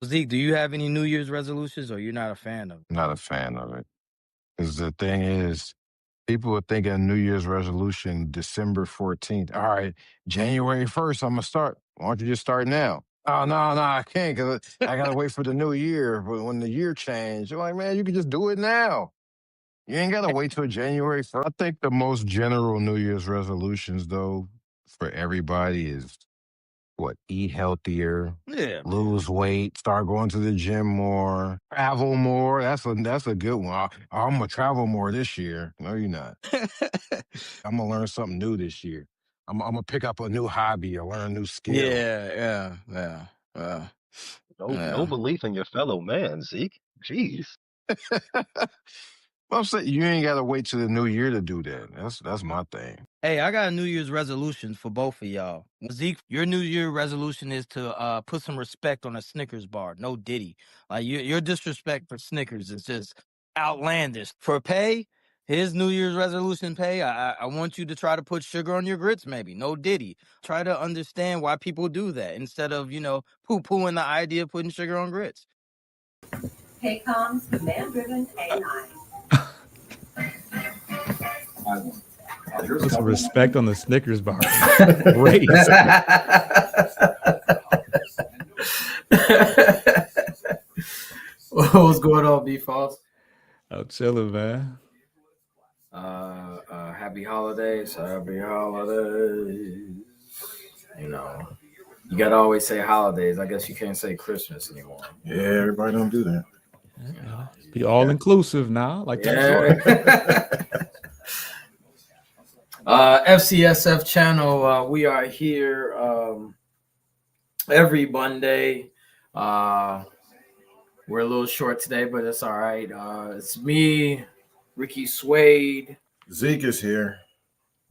Zeke, do you have any New Year's resolutions, or you're not a fan of it? Not a fan of it. Because the thing is, people are thinking New Year's resolution December 14th. All right, January 1st, I'm going to start. Why don't you just start now? Oh, no, I can't because I got to wait for the new year. But when the year changed, you're like, man, you can just do it now. You ain't got to wait till January 1st. I think the most general New Year's resolutions, though, for everybody is what? Eat healthier, Yeah, man. lose weight, start going to the gym more, travel more. That's a good one. I'm gonna travel more this year. No, you're not. I'm gonna learn something new this year. I'm gonna pick up a new hobby or learn a new skill. Yeah. No Yeah. belief in your fellow man, Zeke. Jeez. I'm saying you ain't gotta wait till the new year to do that. That's my thing. Hey, I got a New Year's resolution for both of y'all. Zeke, your New Year resolution is to put some respect on a Snickers bar. No Diddy. Like your disrespect for Snickers is just outlandish. For Pay, his New Year's resolution, Pay, I want you to try to put sugar on your grits, maybe. No Diddy. Try to understand why people do that instead of, poo-pooing the idea of putting sugar on grits. Paycom's command-driven AI. Put some respect on the Snickers bar. Great. What's going on, B-Falls? I'm chilling, man. Happy holidays. Happy holidays. You know, you gotta always say holidays. I guess you can't say Christmas anymore. Yeah, everybody don't do that. Be all inclusive now, like that. FCSF channel. We are here every Monday. We're a little short today, but it's all right. It's me, Ricky Suede. Zeke is here.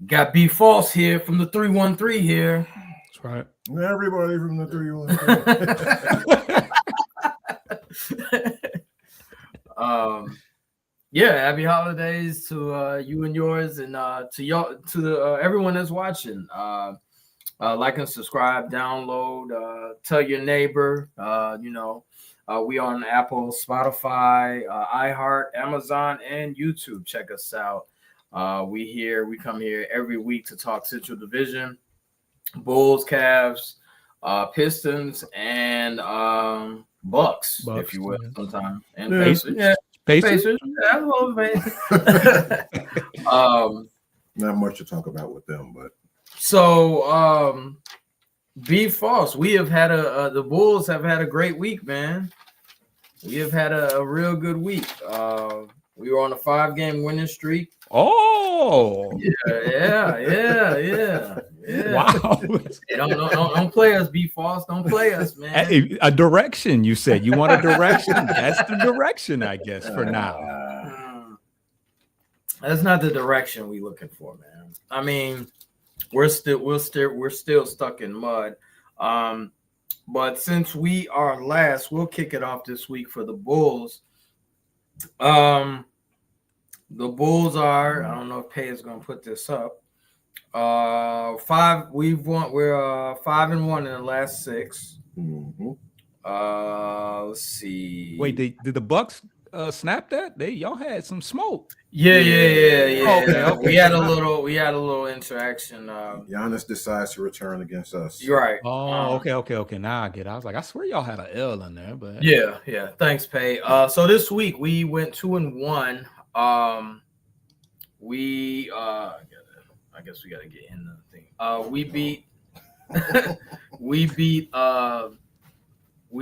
Got B False here from the 313 here. That's right. Everybody from the 313. Yeah, happy holidays to you and yours, and to y'all, to the everyone that's watching. Like and subscribe, download, tell your neighbor. We on Apple, Spotify, iHeart, Amazon, and YouTube. Check us out. We come here every week to talk Central Division, Bulls, Cavs, Pistons, and Bucks, if you will, sometimes, and Pacers. Yeah. Pacers. Yeah, I love Pacers. Not much to talk about with them, but so be false. We have had the Bulls have had a great week, man. We have had a real good week. We were on a 5-game winning streak. Oh, yeah. Wow. Hey, don't play us, be false. Don't play us, man. Hey, a direction, you said. You want a direction? That's the direction, I guess, for now. That's not the direction we looking for, man. I mean, we're still stuck in mud. But since we are last, we'll kick it off this week for the Bulls. The Bulls are, I don't know if Pay is going to put this up. We're 5-1 in the last 6. Mm-hmm. Let's see. Wait, did the Bucks snap that? Y'all had some smoke. Yeah. Okay. We had a little interaction. Giannis decides to return against us. You're right. Oh, okay. Now I get it. I was like, I swear y'all had an L in there, but yeah. Thanks, Pay. So this week we went 2-1. I guess we gotta get in the thing. We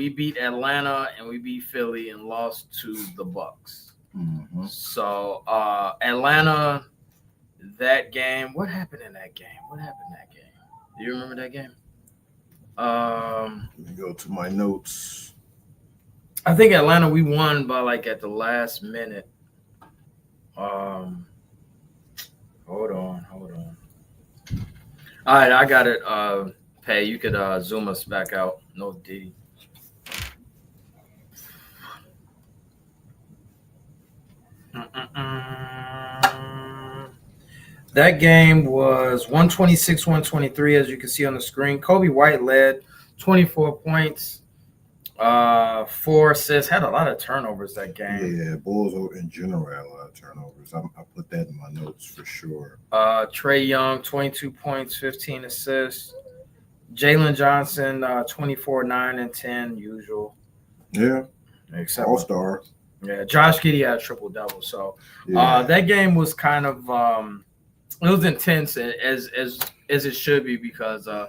beat Atlanta and we beat Philly and lost to the Bucks. Mm-hmm. So Atlanta, that game. What happened in that game? Do you remember that game? Let me go to my notes. I think Atlanta, we won by like at the last minute. Hold on. All right, I got it. Pay, you could zoom us back out. No D. That game was 126-123, as you can see on the screen. Kobe White led 24 points. 4 assists, had a lot of turnovers that game. Yeah, Bulls in general had a lot of turnovers. I put that in my notes for sure. Trae Young, 22 points, 15 assists. Jalen Johnson, 24, 9, and 10, usual. Yeah, Except all-star. Yeah, Josh Giddey had a triple-double. So Yeah. that game was kind of it was intense as it should be because the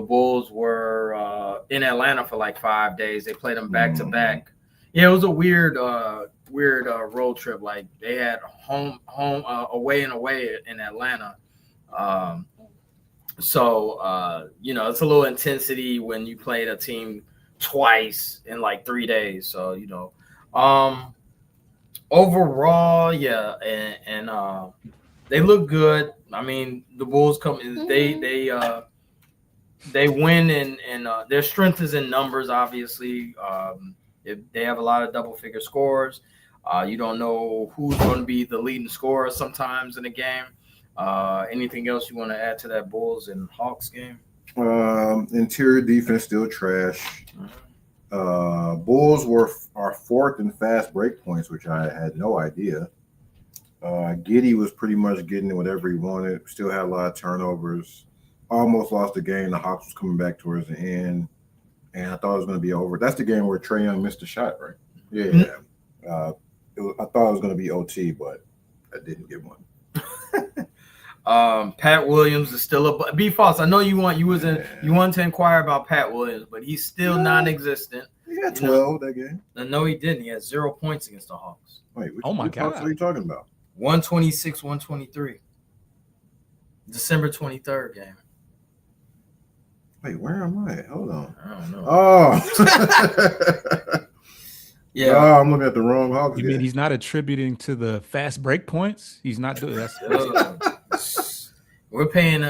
Bulls were in Atlanta for like 5 days. They played them back to back. Yeah, it was a weird road trip. Like they had home, away and away in Atlanta. So it's a little intensity when you played a team twice in like 3 days. So overall, yeah, and they look good. I mean, the Bulls they win, and their strength is in numbers. Obviously, if they have a lot of double-figure scores. You don't know who's going to be the leading scorer sometimes in a game. Anything else you want to add to that Bulls and Hawks game? Interior defense still trash. Bulls are fourth in fast break points, which I had no idea. Giddey was pretty much getting whatever he wanted. Still had a lot of turnovers. Almost lost the game. The Hawks was coming back towards the end, and I thought it was going to be over. That's the game where Trae Young missed a shot, right? Yeah. I thought it was going to be OT, but I didn't get one. Pat Williams is still a B Foss. I know you wanted to inquire about Pat Williams, but he's still non-existent. He had 12 that game. No, he didn't. He had 0 points against the Hawks. Wait, my God. What are you talking about? 126, 123. December 23rd game. Wait, where am I? Hold on. I don't know. Oh. Yeah. Oh, I'm looking at the wrong Hawks. You mean he's not attributing to the fast break points? He's not doing that. We're paying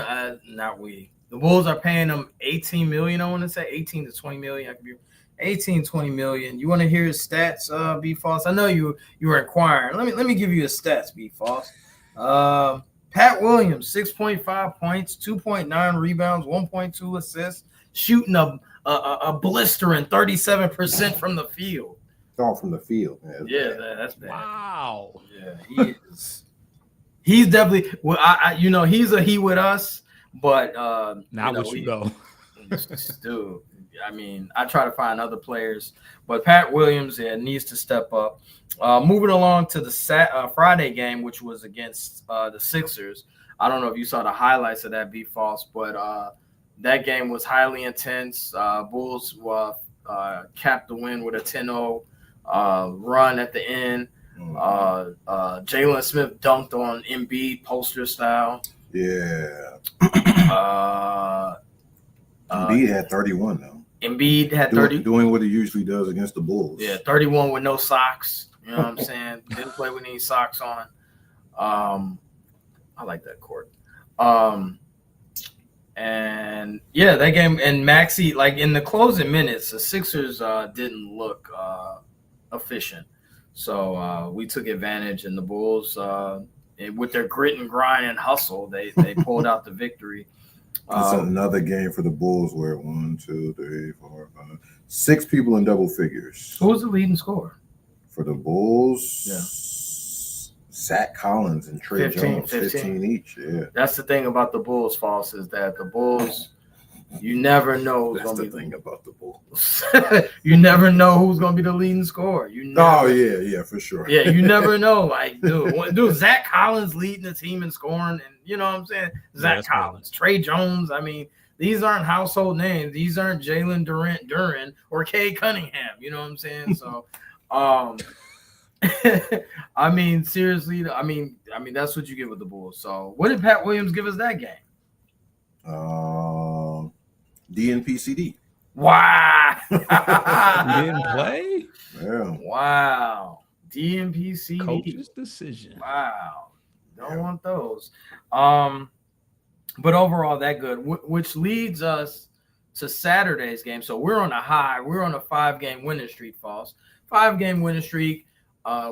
not we. The Bulls are paying them $18 million. I want to say 18 to 20 million. I could be 18, 20 million. You want to hear his stats, B Foss? I know you were inquiring. Let me give you his stats, B Foss. Pat Williams, 6.5 points, 2.9 rebounds, 1.2 assists, shooting a blistering 37% from the field. All from the field. That's bad. Wow. Yeah, he is. He's definitely. Well, he's a he with us, but not with you though. Dude, I mean, I try to find other players, but Pat Williams needs to step up. Moving along to the Friday game, which was against the Sixers. I don't know if you saw the highlights of that, B False, but that game was highly intense. Bulls capped the win with a 10-0 run at the end. Jalen Smith dunked on Embiid poster style. Yeah. Embiid had 31 though. Embiid had 30. Doing what he usually does against the Bulls. Yeah, 31 with no socks. You know what I'm saying? Didn't play with any socks on. I like that court. And yeah, that game and Maxey, like in the closing minutes, the Sixers didn't look efficient. So we took advantage, and the Bulls, with their grit and grind and hustle, they pulled out the victory. It's another game for the Bulls where 6 people in double figures. Who was the leading scorer? For the Bulls, yeah. Zach Collins and Trae Jones, 15 each. Yeah, that's the thing about the Bulls, False, is that the Bulls, you never know. That's the thing about the Bulls. You never know who's going to be the leading scorer. Yeah, for sure. Yeah, you never know. Like, dude, Zach Collins leading the team in scoring, and you know what I'm saying? Zach Collins, Trae Jones. I mean, these aren't household names. These aren't Jalen Duren or Cade Cunningham. You know what I'm saying? So, I mean, seriously, I mean, that's what you get with the Bulls. So, what did Pat Williams give us that game? DNP-CD. Wow. You didn't play? Yeah. Wow. DNP-CD. Coach's decision. Wow. Don't want those. But overall, that good, which leads us to Saturday's game. So we're on a high. We're on a 5-game winning streak, False. 5-game winning streak.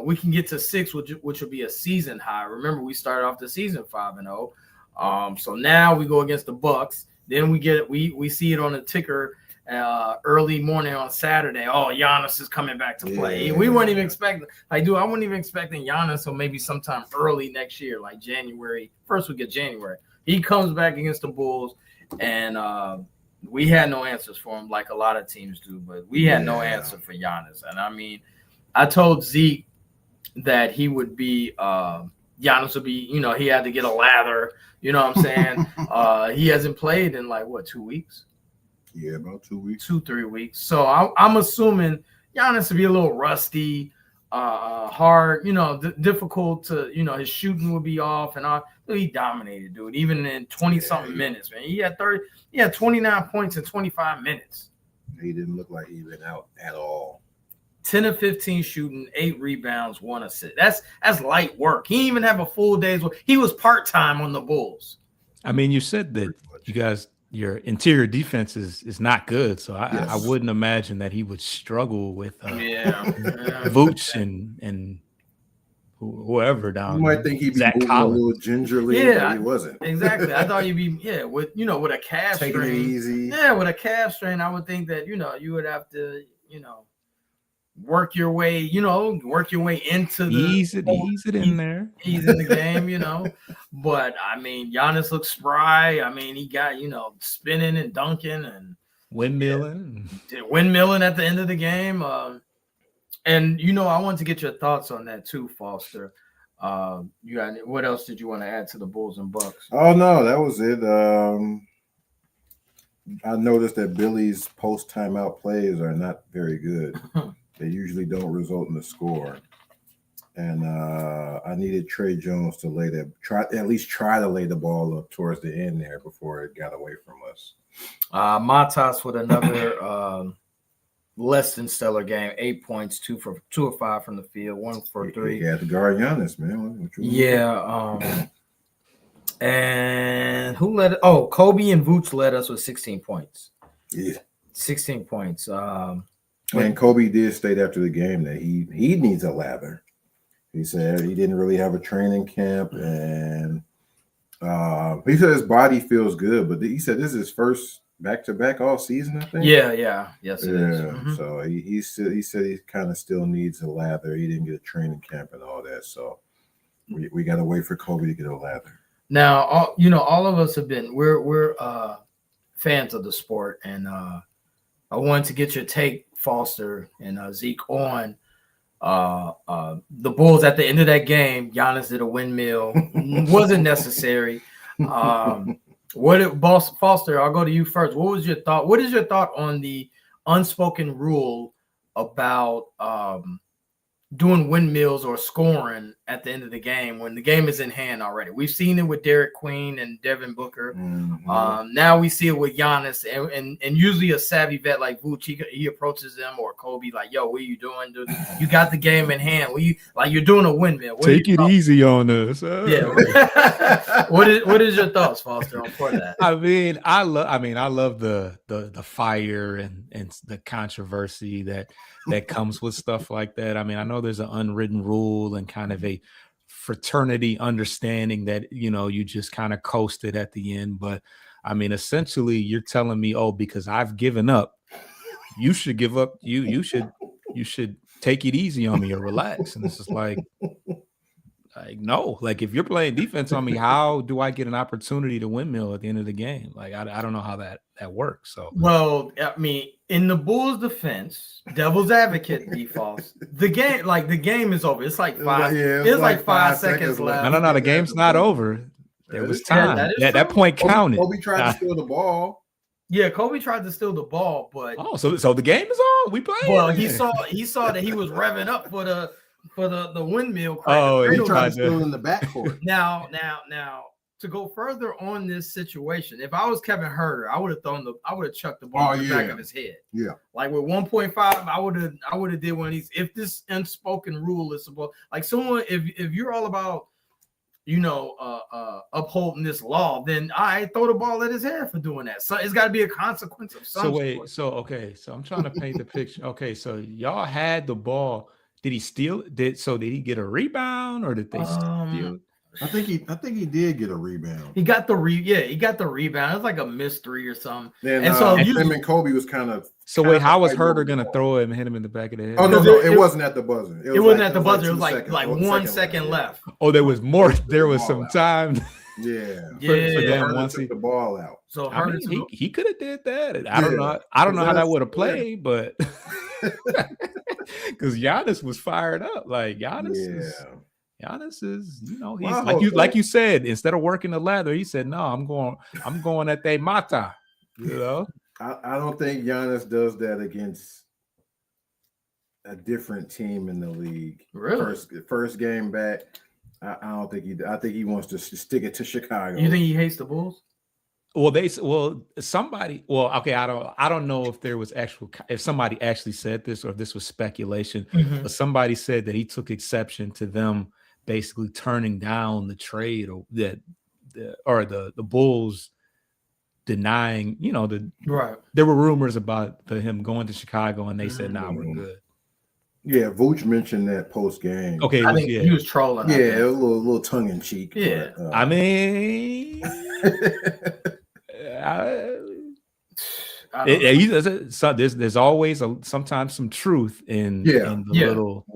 We can get to 6, which will be a season high. Remember, we started off the season 5-0. So now we go against the Bucks. Then we see it on the ticker early morning on Saturday. Oh, Giannis is coming back to play. Yeah. We weren't even expecting. I wasn't even expecting Giannis until maybe sometime early next year, like January, first week of January. He comes back against the Bulls, and we had no answers for him, like a lot of teams do. But we had no answer for Giannis, and I mean, I told Zeke that he would be. Giannis would be, he had to get a lather. You know what I'm saying? He hasn't played in like 2 weeks? Yeah, about 2 weeks. 2-3 weeks. So I'm assuming Giannis would be a little rusty, hard, difficult to, his shooting would be off and all. He dominated, dude. Even in 20-something minutes, man. He had 29 points in 25 minutes. He didn't look like he'd been out at all. 10 of 15 shooting, 8 rebounds, 1 assist. That's light work. He didn't even have a full day's work. He was part-time on the Bulls. I mean, you said that you guys, your interior defense is not good, so I wouldn't imagine that he would struggle with Vooch and whoever down. You might think he'd be Zach moving Collins. a little gingerly, but he wasn't. Exactly. I thought you'd be with a calf taking strain. it easy. Yeah, with a calf strain, I would think that you would have to work your way into the ease it in there. He's in the game, But I mean, Giannis looks spry. I mean, he got spinning and dunking and windmilling at the end of the game. And I want to get your thoughts on that too, Foster. What else did you want to add to the Bulls and Bucks? Oh no, that was it. I noticed that Billy's post timeout plays are not very good. They usually don't result in a score. And I needed Trey Jones to at least try to lay the ball up towards the end there before it got away from us. Matas with another less than stellar game. 8 points, 2 of 5 from the field, 1 for 3. He had to guard Giannis, man. And who led? Oh, Kobe and Vooch led us with 16 points. Yeah, 16 points. And Kobe did state after the game that he needs a lather. He said he didn't really have a training camp, and he said his body feels good, but he said this is his first back-to-back all season, I think. Yes, it is. Mm-hmm. So he said he kind of still needs a lather. He didn't get a training camp and all that, so we got to wait for Kobe to get a lather. Now, all of us have been we're fans of the sport, and I wanted to get your take, Foster and Zeke, on the Bulls at the end of that game. Giannis did a windmill, wasn't necessary. Foster, I'll go to you first. What was your thought? What is your thought on the unspoken rule about doing windmills or scoring at the end of the game when the game is in hand already? We've seen it with Derek Queen and Devin Booker. Mm-hmm. Now we see it with Giannis, and usually a savvy vet like Vooch, he approaches them, or Kobe, like, "Yo, what are you doing, dude? You got the game in hand. You're doing a windmill. Take it easy on us." Yeah. What is your thoughts, Foster, for that? I love the fire and the controversy that comes with stuff like that. I mean, I know there's an unwritten rule and kind of a fraternity understanding that, you just kind of coasted at the end. But I mean, essentially you're telling me, because I've given up, you should give up. You should take it easy on me or relax. And it's just like no, like if you're playing defense on me, how do I get an opportunity to windmill at the end of the game? Like, I don't know how that works. So, well, I mean, in the Bulls' defense, devil's advocate defaults, the game is over. It's like five. It's like 5 seconds left. No. The game's not over. There was time. That point counted. Kobe tried to steal the ball. Yeah, Kobe tried to steal the ball, but so the game is on. We playing. Well, he saw that he was revving up for the windmill. He tried to steal in the backcourt. Now, to go further on this situation, if I was Kevin Huerter, I would have chucked the ball in the back of his head. Yeah, like with 1.5, I would have did one of these. If this unspoken rule is supposed, like someone, if you're all about, upholding this law, then I throw the ball at his head for doing that. So it's got to be a consequence of some sort. So I'm trying to paint the picture. Okay, so y'all had the ball. Did he steal? Did he get a rebound or did they steal? I think he did get a rebound. He got the rebound. It was like a missed three or something. Then And so him and Kobe was kind of. So wait, how was fighting Herter over the gonna ball. throw it and hit him in the back of the head? Oh no, Because it wasn't at the buzzer. It wasn't at the like buzzer. It was 2 like seconds. 1 second left. Oh, there was more. There was some time. Yeah. Yeah. for them Herter once took the ball out. So I Herter mean, he could have did that. I don't Yeah. know. I don't know how that would have Yeah. played, but because Giannis was fired up. Like Giannis is, you know, he's Well, like you said, instead of working the ladder, he said, no, I'm going at they mata. You know, I don't think Giannis does that against a different team in the league. Really? First game back. I don't think he. I think he wants to stick it to Chicago. You think he hates the Bulls? Somebody. Well, okay. I don't know if there was if somebody actually said this or if this was speculation. Mhm. But somebody said that he took exception to them basically turning down the trade, or that the Bulls denying. You know, Right. there were rumors about him going to Chicago, and they said, "Nah, we're good." Yeah, Vooch mentioned that post game. Okay, I think he was trolling. Yeah, it was a little tongue in cheek. Yeah. But, I mean, there's always sometimes some truth in the little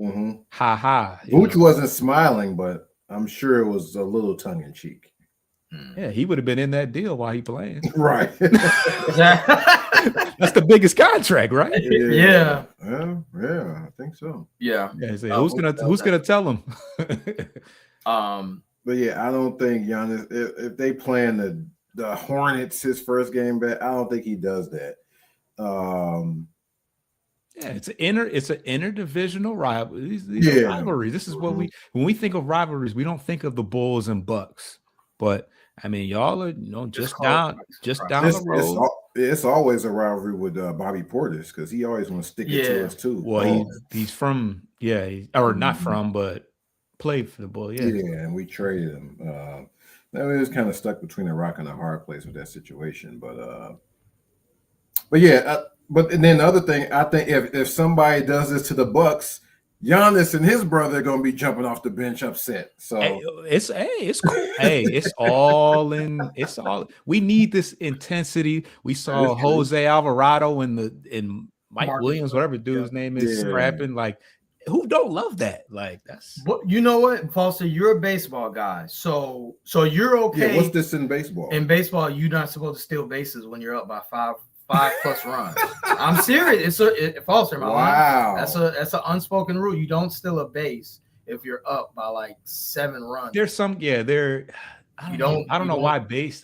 ha ha. Vooch wasn't smiling, but I'm sure it was a little tongue in cheek. Yeah, he would have been in that deal while he playing. Right. That's the biggest contract, right? Yeah. Yeah, I think so. Yeah. So who's gonna tell him? But yeah, I don't think Giannis, if they playing the Hornets his first game back, I don't think he does that. Yeah, it's an interdivisional rivalry. These are rivalries. This is what when we think of rivalries, we don't think of the Bulls and Bucks. But I mean, y'all are just down the road. It's always a rivalry with Bobby Portis because he always want to stick it to us too. Well, he's from not from, but played for the Bulls. Yeah, and we traded him. It was kind of stuck between a rock and a hard place with that situation. But yeah, but then the other thing, I think if somebody does this to the Bucks, Giannis and his brother are gonna be jumping off the bench upset. So it's cool. It's all in. It's all. We need this intensity. We saw Jose Alvarado and Mike Williams, whatever dude's name is, scrapping. Like, who don't love that? Like, that's. You know what, Foster? You're a baseball guy, so you're okay. Yeah, what's this in baseball? In baseball, you're not supposed to steal bases when you're up by five plus runs. I'm serious. It's Foster. Wow. That's an unspoken rule. You don't steal a base if you're up by like 7 runs. There's some. Yeah, I don't know why base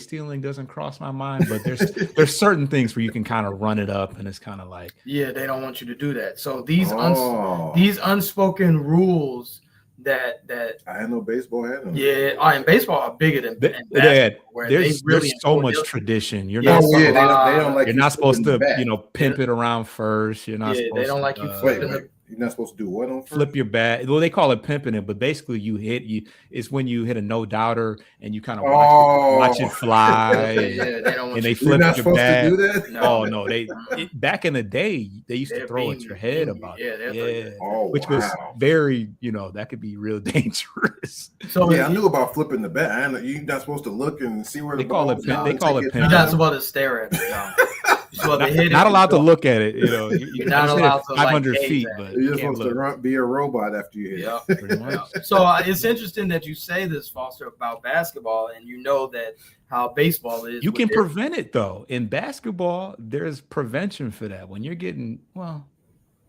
stealing doesn't cross my mind, but there's certain things where you can kind of run it up, and it's kind of like they don't want you to do that. So these unspoken rules that I didn't know baseball had them. Yeah, and baseball are bigger than basketball. There's so much tradition. You're not. They don't like. You're not supposed to pimp it around first. You're not. They don't like you flipping You're not supposed to do what on first? Flip your bat. Well, they call it pimping it, but basically it's when you hit a no doubter and you kind of watch it fly. And they flip your bat. To do that? No. Back in the day, they used to throw at your head about it. Which was very, that could be real dangerous. So I knew about flipping the bat. You're not supposed to look and see where they call it. They call it pimping. You're not supposed to stare at it. Not allowed to look at it. You're not allowed to 500 feet, but you're supposed to be a robot after you hit it. Pretty much. So it's interesting that you say this, Foster, about basketball, and you know that how baseball is. You can prevent it though. In basketball, there's prevention for that. When you're getting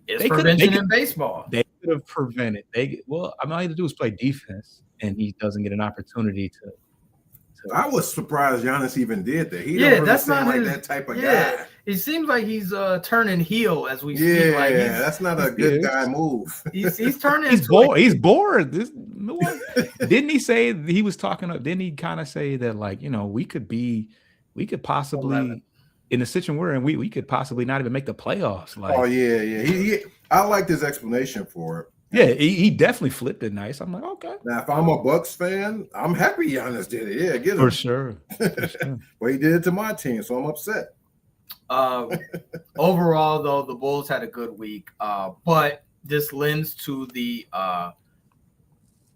it's prevention in baseball. They could have prevented. All you have to do is play defense, and he doesn't get an opportunity to. I was surprised Giannis even did that. He don't really that's seem not like that type of guy. It seems like he's turning heel as we speak. Yeah, like that's not a good guy move. He's turning. He's bored. He's bored. Didn't he say he was talking? Didn't he kind of say that we could possibly in the situation we're in, we could possibly not even make the playoffs. I liked his explanation for it. Yeah, he definitely flipped it nice. I'm like, okay. Now, if I'm a Bucks fan, I'm happy Giannis did it. Yeah, get him. For sure. Well, he did it to my team, so I'm upset. Overall, though, the Bulls had a good week. But this lends to the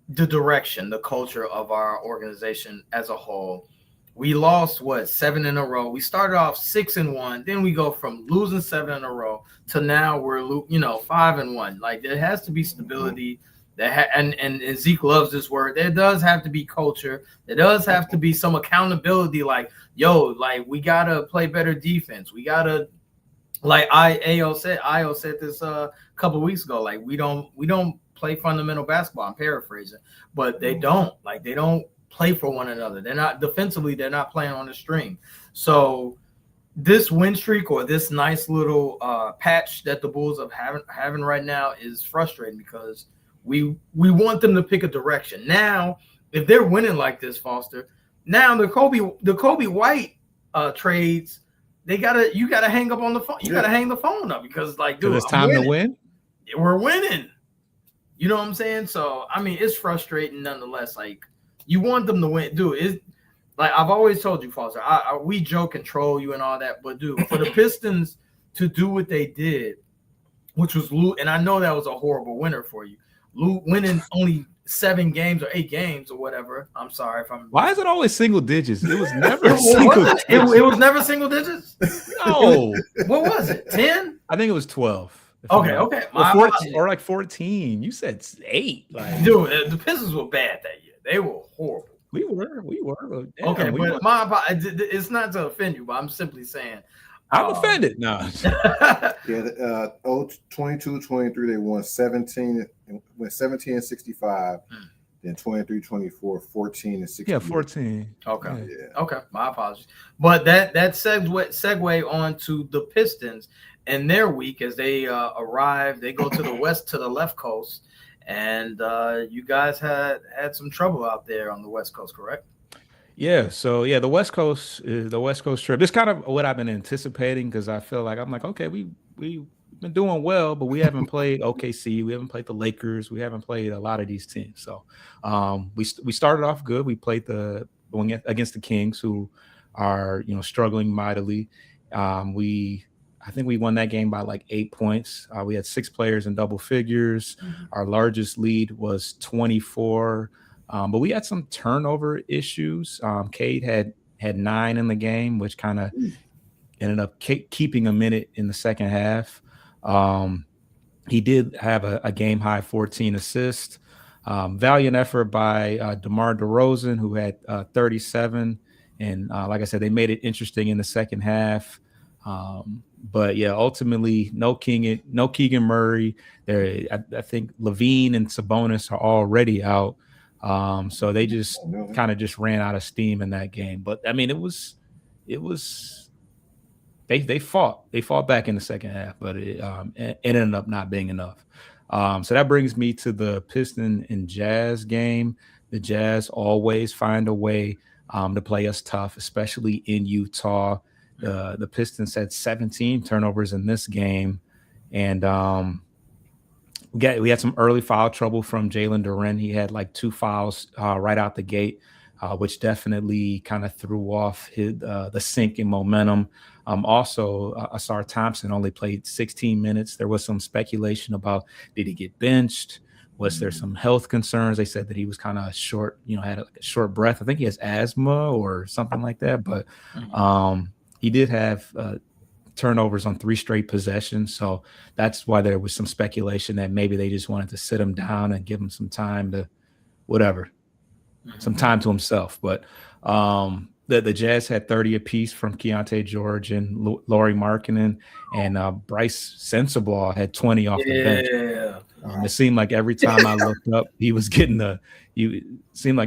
the direction, the culture of our organization as a whole. We lost 7 in a row. We started off 6-1, then we go from losing 7 in a row to now we're 5-1. Like there has to be stability. And Zeke loves this word. There does have to be culture. There does have to be some accountability. Like we gotta play better defense. We gotta, like Io said this a couple of weeks ago. Like we don't play fundamental basketball. I'm paraphrasing, but they don't play for one another. They're not defensively. They're not playing on the string. So this win streak or this nice little patch that the Bulls are having right now is frustrating because we want them to pick a direction. Now, if they're winning like this, Foster, now the Kobe White trades, you gotta hang up on the phone. You gotta hang the phone up because dude, it's time to win. We're winning. You know what I'm saying? So I mean, it's frustrating nonetheless. Like you want them to win, dude. It's like I've always told you, Foster. We joke and troll you and all that, but dude, for the Pistons to do what they did, which was and I know that was a horrible winner for you. Winning only 7 games or 8 games or whatever. I'm sorry if I'm. Why is it always single digits? It was never single digits. It was never single digits. No. What was it? 10? I think it was 12. Okay. Or 14, or like 14. You said 8. Like, dude, the Pistons were bad that year. They were horrible. We were. Damn, okay, but it's not to offend you, but I'm simply saying. I'm offended. No. 22-23, they won 17 and 65. Then 23-24, 14 and 60. Yeah, 14. Okay. Yeah. Okay. My apologies. But that segue on to the Pistons and their week as they arrive. They go to the left coast, and you guys had some trouble out there on the West Coast, correct? Yeah. So the West Coast trip. It's kind of what I've been anticipating because I feel like okay, we've been doing well, but we haven't played OKC, we haven't played the Lakers, we haven't played a lot of these teams. So we started off good. We played against the Kings, who are struggling mightily. I think we won that game by like 8 points. We had 6 players in double figures. Mm-hmm. Our largest lead was 24. But we had some turnover issues. Cade had 9 in the game, which kind of ended up keeping a minute in the second half. He did have a game high 14 assists. Valiant effort by DeMar DeRozan, who had 37. And like I said, they made it interesting in the second half. But yeah, ultimately, no Keegan Murray. I think Levine and Sabonis are already out. So they just kind of just ran out of steam in that game. But I mean, they fought back in the second half, but it ended up not being enough. So that brings me to the Piston and Jazz game. The Jazz always find a way to play us tough, especially in Utah. The Pistons had 17 turnovers in this game, and we had some early foul trouble from Jalen Duren. He had like 2 fouls right out the gate, which definitely kind of threw off the sink in momentum. Also, Asar Thompson only played 16 minutes. There was some speculation about, did he get benched? Was there some health concerns? They said that he was kind of short, had a short breath. I think he has asthma or something like that. But he did have turnovers on 3 straight possessions. So that's why there was some speculation that maybe they just wanted to sit him down and give him some time to some time to himself. But the Jazz had 30 apiece from Keontae George and Lauri Markkanen, and Bryce Sensabaugh had 20 off the bench. It seemed like every time I looked up, he was getting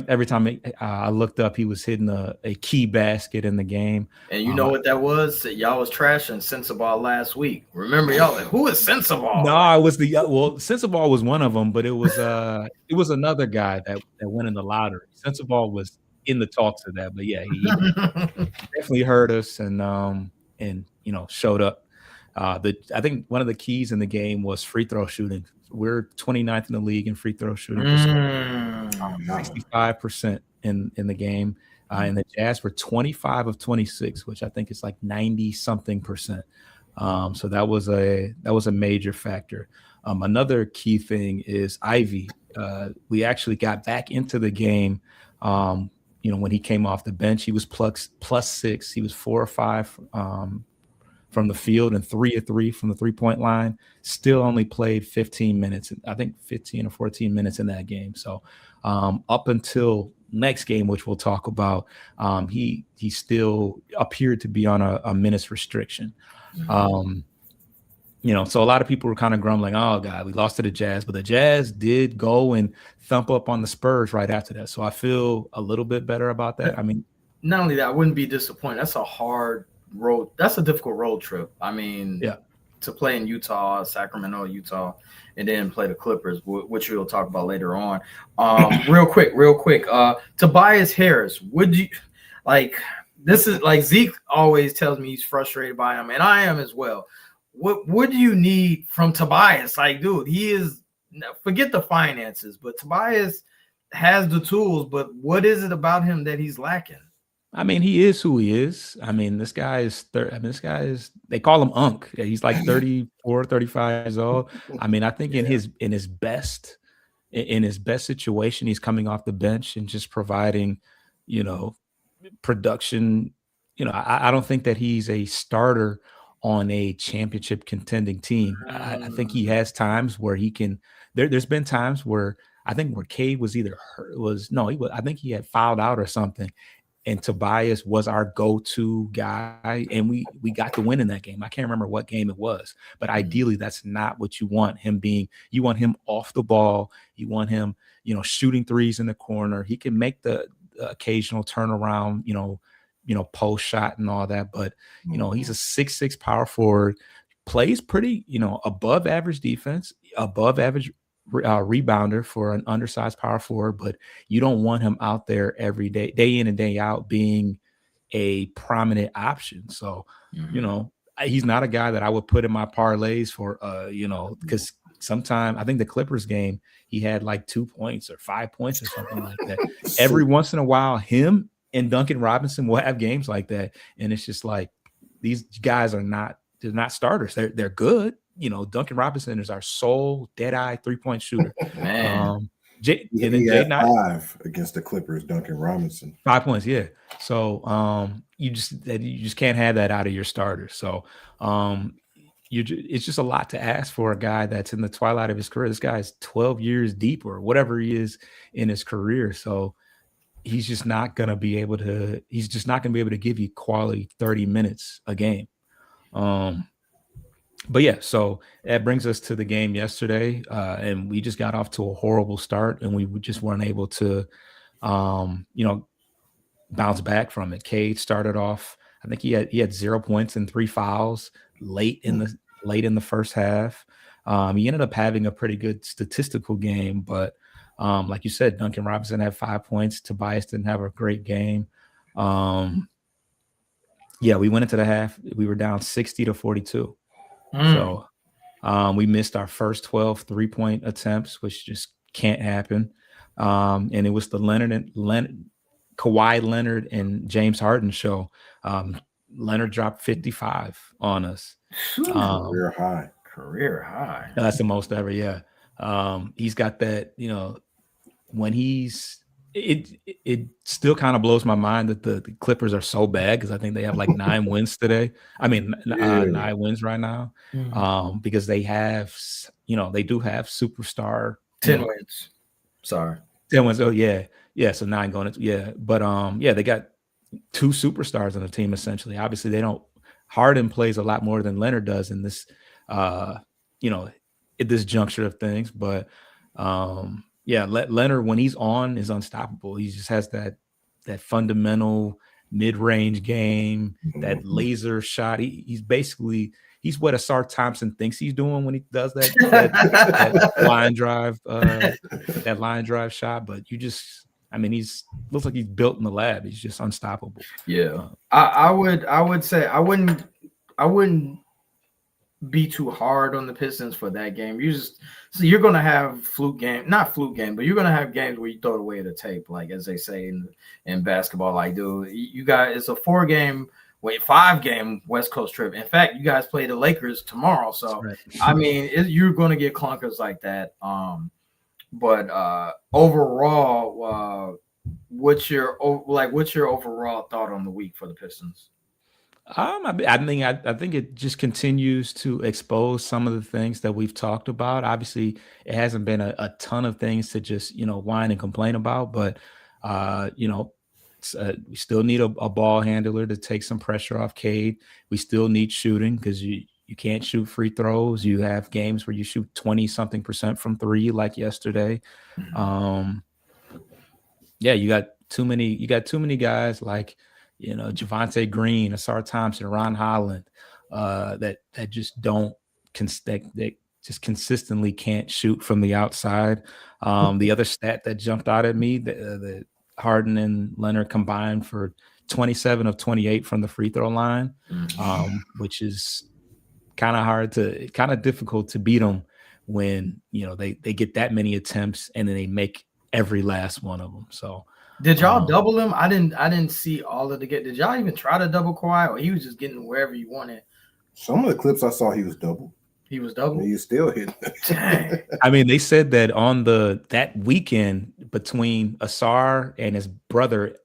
every time I looked up, he was hitting a key basket in the game. And you know what that was? Y'all was trashing Sensabaugh last week. Remember, y'all like, who is Sensabaugh? No, it was Sensabaugh was one of them, but it was another guy that went in the lottery. Sensabaugh was in the talks of that, but yeah, he definitely heard us and showed up. I think one of the keys in the game was free throw shooting. We're 29th in the league in free throw shooting, 65% in the game, and the Jazz were 25 of 26, which I think is like 90-something%. So that was a major factor. Another key thing is Ivy. we actually got back into the game. When he came off the bench, he was +6. He was 4 or 5 from the field and 3 of 3 from the 3-point line. Still only played 15 minutes. I think 15 or 14 minutes in that game. So up until next game, which we'll talk about, he still appeared to be on a minutes restriction. So a lot of people were kind of grumbling, oh God, we lost to the Jazz, but the Jazz did go and thump up on the Spurs right after that. So I feel a little bit better about that. I mean, not only that, I wouldn't be disappointed. That's a hard road. That's a difficult road trip. I mean, to play in Utah, Sacramento, Utah, and then play the Clippers, which we'll talk about later on. Real quick. Tobias Harris, would you like? This is like Zeke always tells me he's frustrated by him, and I am as well. What do you need from Tobias? Like, dude, he is, forget the finances, but Tobias has the tools, but what is it about him that he's lacking? I mean, he is who he is. I mean, this guy is, they call him Unk. He's like 34, 35 years old. I mean, I think in his best situation, he's coming off the bench and just providing, production. I don't think that he's a starter on a championship contending team. I think he has times where he can, there's been times where I think where Cade was either hurt, I think he had fouled out or something. And Tobias was our go-to guy, and we got the win in that game. I can't remember what game it was, but ideally that's not what you want him being. You want him off the ball. You want him, shooting threes in the corner. He can make the occasional turnaround, post shot and all that. But, he's a 6'6" power forward, plays pretty, above average defense, above average rebounder for an undersized power forward, but you don't want him out there every day, day in and day out, being a prominent option. So, he's not a guy that I would put in my parlays for, because sometimes I think the Clippers game, he had like 2 points or 5 points or something like that. Every once in a while, him and Duncan Robinson will have games like that. And it's just like, these guys they're not starters. They're good. Duncan Robinson is our sole dead-eye 3-point shooter. Man. He had 5 against the Clippers, Duncan Robinson. 5 points, yeah. So you just can't have that out of your starters. So it's just a lot to ask for a guy that's in the twilight of his career. This guy's 12 years deep or whatever he is in his career. So he's just not going to be able to give you quality 30 minutes a game. But yeah, so that brings us to the game yesterday, and we just got off to a horrible start, and we just weren't able to, bounce back from it. Cade started off. I think he had 0 points and 3 fouls late in the first half. He ended up having a pretty good statistical game, but like you said, Duncan Robinson had 5 points. Tobias didn't have a great game. We went into the half. We were down 60-42. So we missed our first 12 3-point attempts, which just can't happen. And it was the Kawhi Leonard and James Harden show. Leonard dropped 55 on us. Career high. That's the most ever. Yeah. He's got that, when it still kind of blows my mind that the Clippers are so bad, because I think they have like 9 wins today. I mean, 9 wins right now, because they have, they do have superstar 10 wins. Sorry, 10 wins. Oh yeah. So 9 going into but they got 2 superstars on the team essentially. Obviously, they don't. Harden plays a lot more than Leonard does in this, at this juncture of things, but. Leonard, when he's on, is unstoppable. He just has that fundamental mid-range game, that laser shot. He's what Asar Thompson thinks he's doing when he does that line drive, that line drive shot. But he's looks like he's built in the lab. He's just unstoppable. Yeah, I would say I wouldn't be too hard on the Pistons for that game. You're going to have not fluke game, but you're going to have games where you throw it away the tape, like as they say in basketball. Like, dude, you guys, it's a 5-game West Coast trip. In fact, you guys play the Lakers tomorrow, so right. I mean, you're going to get clunkers like that. But overall, what's your overall thought on the week for the Pistons? I think it just continues to expose some of the things that we've talked about. Obviously, it hasn't been a ton of things to just whine and complain about, but we still need a ball handler to take some pressure off Cade. We still need shooting because you can't shoot free throws. You have games where you shoot 20-something% from three, like yesterday. Yeah, you got too many guys like Javonte Green, Asar Thompson, Ron Holland, that just they just consistently can't shoot from the outside. The other stat that jumped out at me, the Harden and Leonard combined for 27 of 28 from the free throw line, which is kind of difficult to beat them when they get that many attempts and then they make every last one of them. So did y'all double him? I didn't see all of the get. Did y'all even try to double Kawhi, or he was just getting wherever you wanted? Some of the clips I saw, he was double. He was double. He was still hitting. I mean, they said that on that weekend between Asar and his brother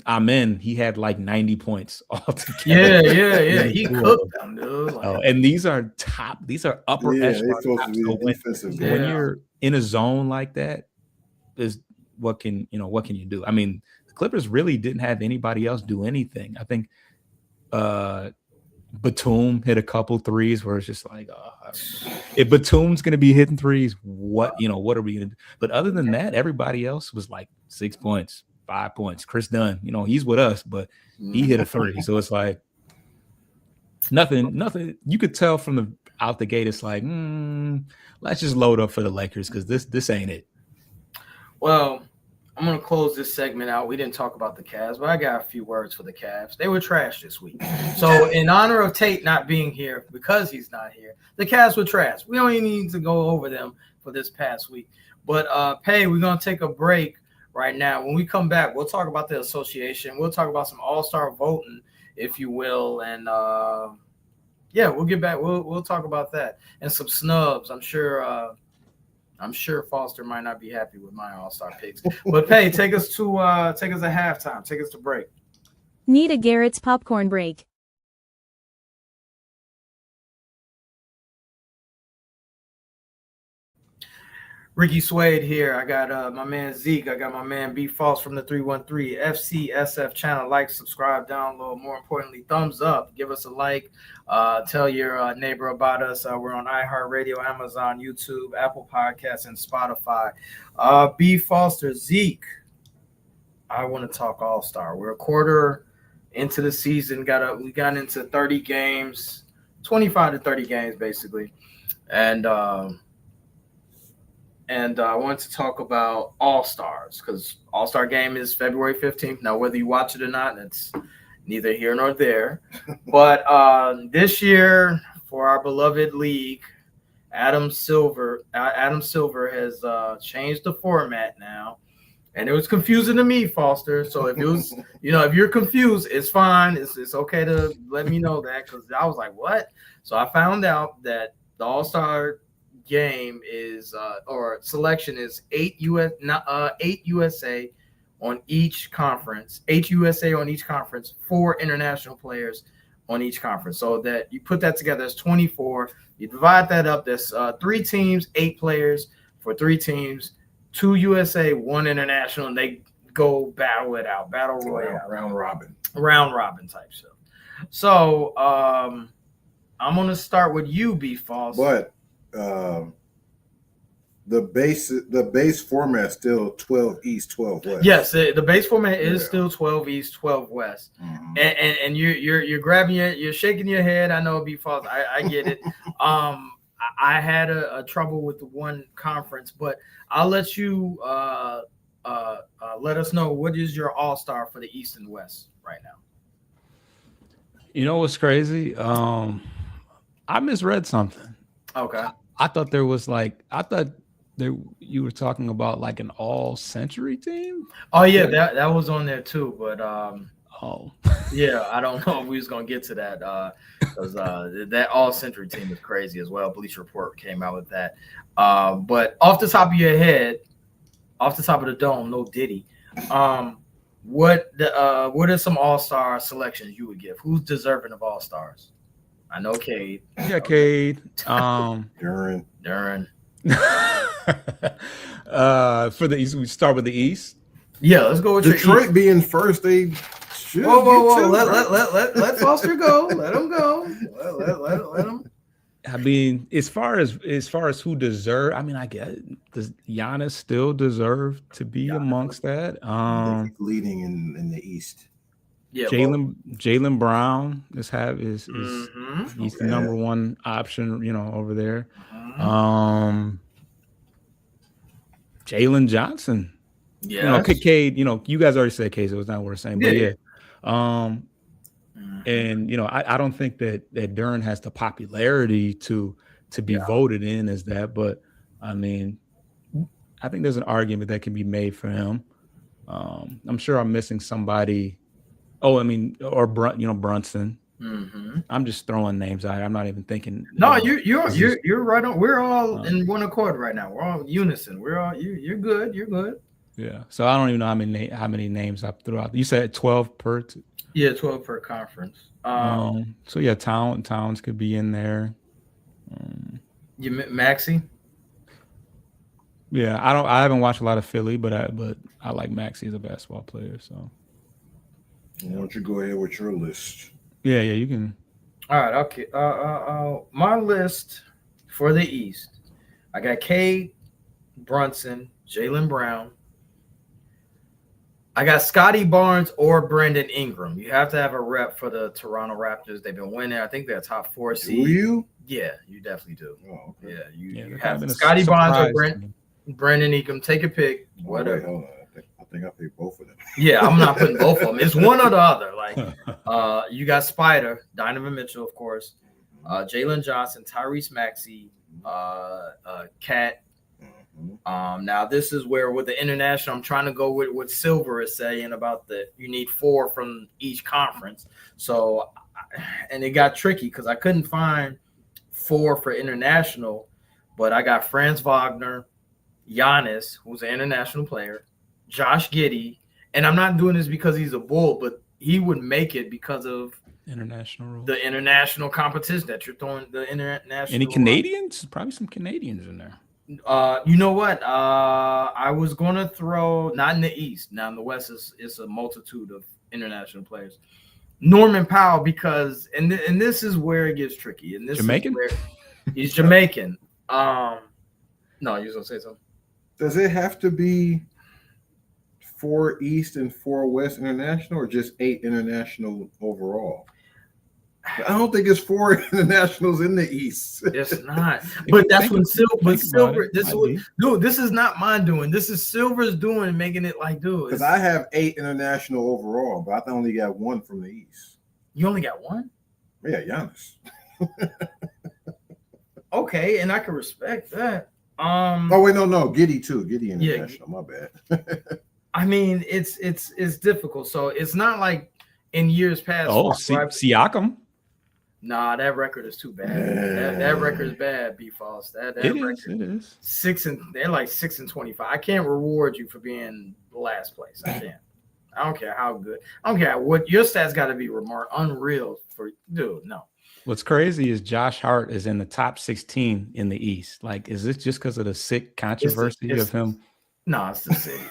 Amen, he had like 90 points altogether. Yeah. He cooked them, dude. And these are upper echelon. So when you're in a zone like that, what can you do? I mean, the Clippers really didn't have anybody else do anything. I think Batum hit a couple threes where it's just like, if Batum's going to be hitting threes, what are we going to do? But other than that, everybody else was like 6 points, 5 points. Chris Dunn, he's with us, but he hit a three. So it's like nothing. You could tell from out the gate, it's like, let's just load up for the Lakers because this ain't it. Well, I'm going to close this segment out. We didn't talk about the Cavs, but I got a few words for the Cavs. They were trash this week. So in honor of Tate not being here, because he's not here, the Cavs were trash. We don't even need to go over them for this past week. But, Pay, we're going to take a break right now. When we come back, we'll talk about the association. We'll talk about some all-star voting, if you will. And, we'll get back. We'll talk about that. And some snubs. I'm sure Foster might not be happy with my all-star picks. But Pay, take us to halftime. Take us to break. Need a Garrett's popcorn break. Ricky Suede here. I got my man Zeke. I got my man B False from the 313 FCSF channel. Like, subscribe, download. More importantly, thumbs up. Give us a like. Tell your neighbor about us. We're on iHeartRadio, Amazon, YouTube, Apple Podcasts, and Spotify. B Foster, Zeke. I want to talk All-Star. We're a quarter into the season. We got into 30 games, 25 to 30 games basically, and I wanted to talk about All-Stars because All-Star game is February 15th. Now, whether you watch it or not, it's neither here nor there. But this year, for our beloved league, Adam Silver has changed the format now. And it was confusing to me, Foster. So if it was, if you're confused, it's fine. It's okay to let me know that because I was like, what? So I found out that the All-Star game is or selection is 8 USA on each conference, 8 USA on each conference, 4 international players on each conference. So that you put that together, it's 24. You divide that up, there's 3 teams, 8 players for 3 teams, 2 USA, 1 international, and they go battle it out, battle royale, round robin type stuff. So I'm gonna start with you, B False. But the base format still 12 East, 12 West. Yes, the base format is still 12 East, 12 West. Mm-hmm. And you're grabbing you're shaking your head. I know, B False. I get it. I had a trouble with the one conference, but I'll let you let us know what is your all-star for the East and West right now. You know what's crazy? I misread something. Okay. I thought you were talking about like an all-century team. Oh yeah, that was on there too. But Oh, Yeah, I don't know if we was gonna get to that because that All Century team is crazy as well. Bleacher Report came out with that. But off the top of your head, off the top of the dome, no Diddy. What are some All-Star selections you would give? Who's deserving of All-Stars? I know Cade. yeah, Cade. Duran. For the East, we start with the East. Yeah, let's go with Detroit being first. They should. Whoa! Let Foster go. Let him go. Let him. I mean, as far as who deserve, I mean, I guess does Giannis still deserve to be amongst that? Leading in the East. Yeah, Jaylen Brown he's Mm-hmm. the number one option, over there. Jalen Johnson. Yeah, Cade, you guys already said Cade, so it's not worth saying, but yeah. And I don't think that Duren has the popularity to be voted in as that, but I mean, I think there's an argument that can be made for him. I'm sure I'm missing somebody. Oh, I mean, or Brunson. Mm-hmm. I'm just throwing names out. I'm not even thinking. No, you're right on. We're all in one accord right now. We're all unison. We're all you're good. You're good. Yeah. So I don't even know how many names I threw out. You said 12 per. Yeah, 12 per conference. So yeah, Towns could be in there. Maxey. Yeah, I haven't watched a lot of Philly, but I like Maxey as a basketball player. So why don't you go ahead with your list? Yeah, you can. All right, okay. My list for the East, I got Cade, Brunson, Jaylen Brown. I got Scotty Barnes or Brandon Ingram. You have to have a rep for the Toronto Raptors. They've been winning. I think they're top 4 seed. Do you? Yeah, you definitely do. Oh, okay. Yeah, you kind have of Scotty Barnes or Brandon Ingram. Take a pick. Whatever. Wait, hold on. I think I picked both of them. Yeah, I'm not putting both of them. It's one or the other. Like, you got Spider, Donovan Mitchell, of course, Jalen Johnson, Tyrese Maxey, Cat. Now this is where with the international, I'm trying to go with what Silver is saying about you need 4 from each conference. So, and it got tricky because I couldn't find 4 for international, but I got Franz Wagner, Giannis, who's an international player, Josh Giddey, and I'm not doing this because he's a Bull, but he would make it because of international rules. The international competition that you're throwing. The international. Any Canadians? Probably some Canadians in there. You know what? I was gonna throw not in the East. Now in the West is a multitude of international players. Norman Powell, because and this is where it gets tricky. And this Jamaican? is where he's Jamaican. No, you was gonna say something. Does it have to be 4 East and 4 West international, or just 8 international overall? I don't think it's 4 internationals in the East. It's not. But that's when Silver. This is not mine doing. This is Silver's doing, making it like, dude. Because I have 8 international overall, but I only got 1 from the East. You only got 1? Yeah, Giannis. Okay, and I can respect that. Oh wait, no, Giddey too. Giddey international. My bad. I mean, it's difficult. So it's not like in years past. Oh, Siakam. Nah, that record is too bad. That record is bad, B False. It is. They're like 6-25. I can't reward you for being last place. I can't. I don't care how good. I don't care what your stats got to be unreal for dude. No. What's crazy is Josh Hart is in the top 16 in the East. Like, is this just because of the sick controversy of him? No, it's the city.